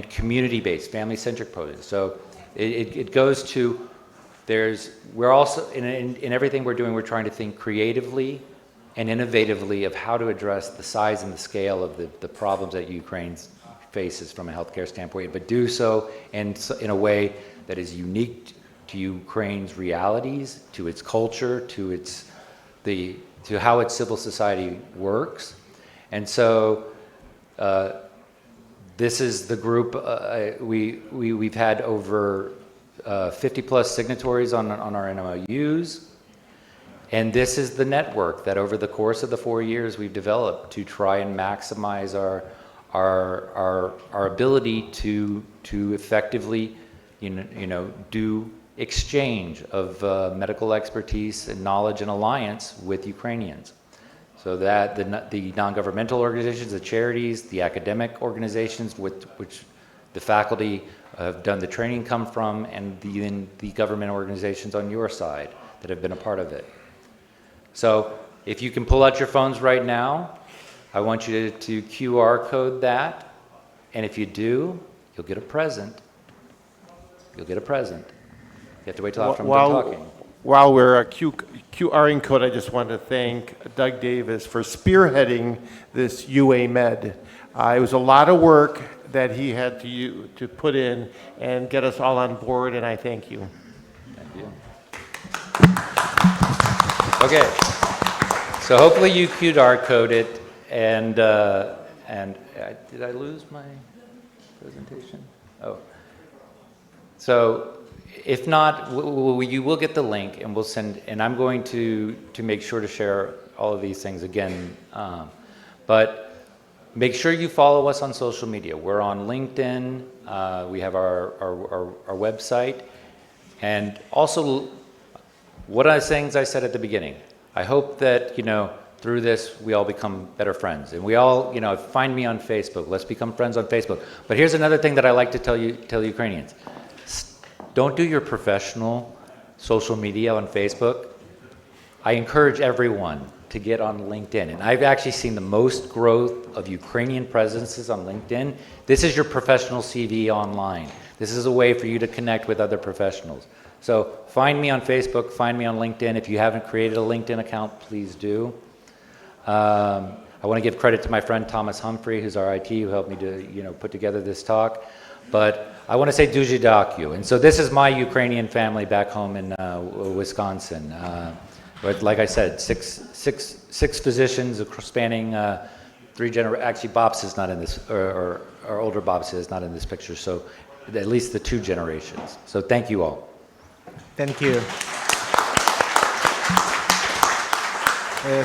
community-based, family-centric programs. So it goes to, we're also, in everything we're doing, we're trying to think creatively and innovatively of how to address the size and the scale of the problems that Ukraine faces from a healthcare standpoint, but do so in a way that is unique to Ukraine's realities, to its culture, to how its civil society works. And so this is the group. We've had over 50 plus signatories on our MOUs. And this is the network that over the course of the 4 years we've developed to try and maximize our ability to effectively, do exchange of medical expertise and knowledge and alliance with Ukrainians. So that the non-governmental organizations, the charities, the academic organizations with which the faculty have done the training come from, and the government organizations on your side that have been a part of it. So if you can pull out your phones right now, I want you to QR code that, and if you do, you'll get a present. You'll get a present. You have to wait till after I'm done talking. While we're QRing code, I just want to thank Doug Davis for spearheading this UA Med. It was a lot of work that he had to put in and get us all on board, and I thank you. Thank you. Okay, so hopefully you QR code it, and did I lose my presentation? Oh, so if not, you will get the link, and we'll send. And I'm going to make sure to share all of these things again, but make sure you follow us on social media. We're on LinkedIn. We have our website, and also. What I was saying, as I said at the beginning, I hope that, through this, we all become better friends. And we all, find me on Facebook. Let's become friends on Facebook. But here's another thing that I like to tell Ukrainians. Don't do your professional social media on Facebook. I encourage everyone to get on LinkedIn. And I've actually seen the most growth of Ukrainian presences on LinkedIn. This is your professional CV online. This is a way for you to connect with other professionals. So find me on Facebook, find me on LinkedIn. If you haven't created a LinkedIn account, please do. I want to give credit to my friend Thomas Humphrey, who's our IT, who helped me to put together this talk. But I want to say Dujidaku. And so this is my Ukrainian family back home in Wisconsin. But like I said, six physicians spanning three generations. Actually, Bobs is not in this, or older Bobs is not in this picture. So at least the two generations. So thank you all. Thank you.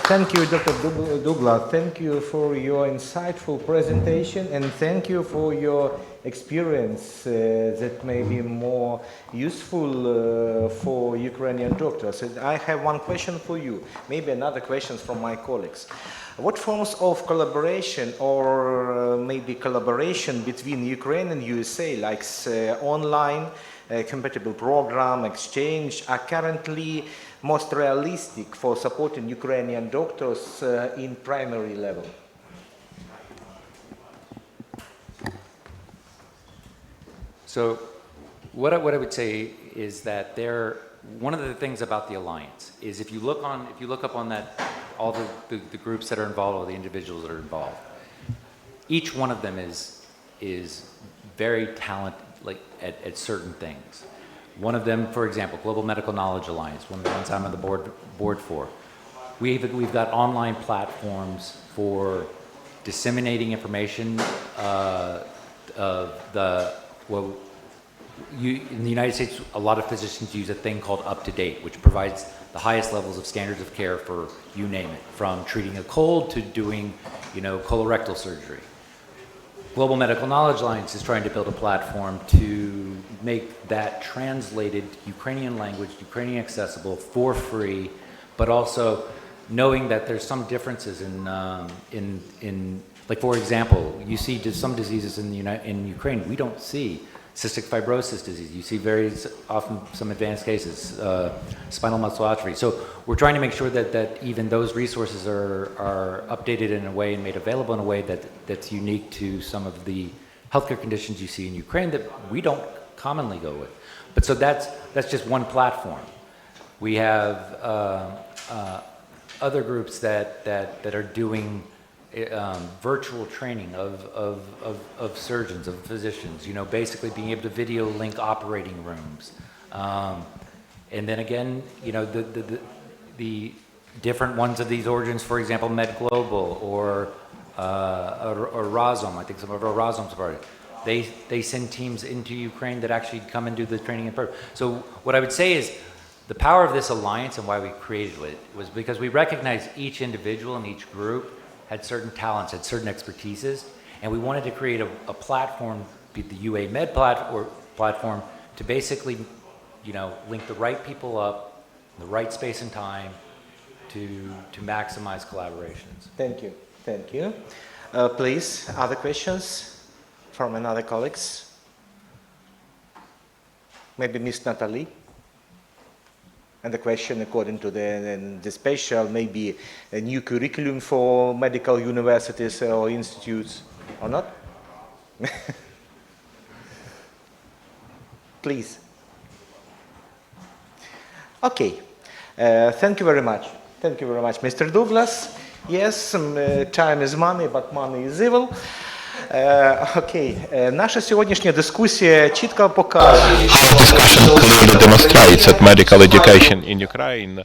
Thank you, Dr. Douglas. Thank you for your insightful presentation, and thank you for your experience that may be more useful for Ukrainian doctors. And I have one question for you, maybe another question from my colleagues. What forms of collaboration or maybe collaboration between Ukraine and USA, like online compatible program, exchange, are currently most realistic for supporting Ukrainian doctors in primary level? So what I would say is that one of the things about the alliance is if you look up on that, all the groups that are involved, all the individuals that are involved, each one of them is very talented at certain things. One of them, for example, Global Medical Knowledge Alliance, one of the ones I'm on the board for. We've got online platforms for disseminating information in the United States, a lot of physicians use a thing called UpToDate, which provides the highest levels of standards of care for you name it, from treating a cold to doing, colorectal surgery. Global Medical Knowledge Alliance is trying to build a platform to make that translated Ukrainian language, Ukrainian accessible for free, but also knowing that there's some differences in like, for example, you see some diseases in Ukraine we don't see. Cystic fibrosis disease, you see very often some advanced cases, spinal muscular atrophy. So we're trying to make sure that even those resources are updated in a way and made available in a way that's unique to some of the healthcare conditions you see in Ukraine that we don't commonly go with. But so that's just one platform. We have other groups that are doing virtual training of surgeons, of physicians, basically being able to video link operating rooms. And then again, the different ones of these organs, for example, MedGlobal or Razom, I think some of our Razoms are part of it. They send teams into Ukraine that actually come and do the training in person. So what I would say is the power of this alliance and why we created it was because we recognize each individual and each group had certain talents, had certain expertises, and we wanted to create a platform, be the UA Med platform, to basically, link the right people up, in the right space and time, to maximize collaborations. Thank you. Thank you. Please, other questions from another colleagues? Maybe Miss Natalie? And the question, according to the special, maybe a new curriculum for medical universities or institutes, or not? Please. Okay. Thank you very much. Thank you very much, Mr. Douglas. Yes, time is money, but money is evil. Окей. Наша сьогоднішня дискусія чітко показує, Our discussion clearly demonstrates that medical education in Ukraine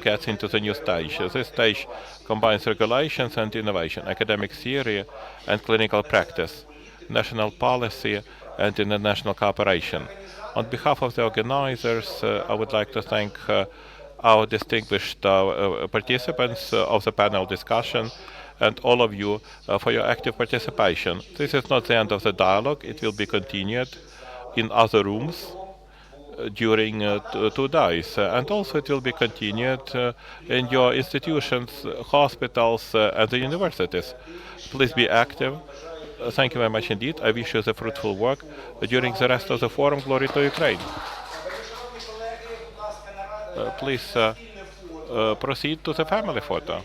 gets into the new stage. This stage combines regulations and innovation, academic theory and clinical practice, national policy and international cooperation. On behalf of the organizers, I would like to thank our distinguished participants of the panel discussion and all of you for your active participation. This is not the end of the dialogue. It will be continued in other rooms during 2 days. And also it will be continued in your institutions, hospitals, and the universities. Please be active. Thank you very much indeed. I wish you the fruitful work during the rest of the forum. Glory to Ukraine. Please proceed to the family photo.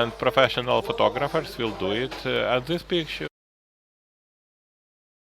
And professional photographers will do it. And this picture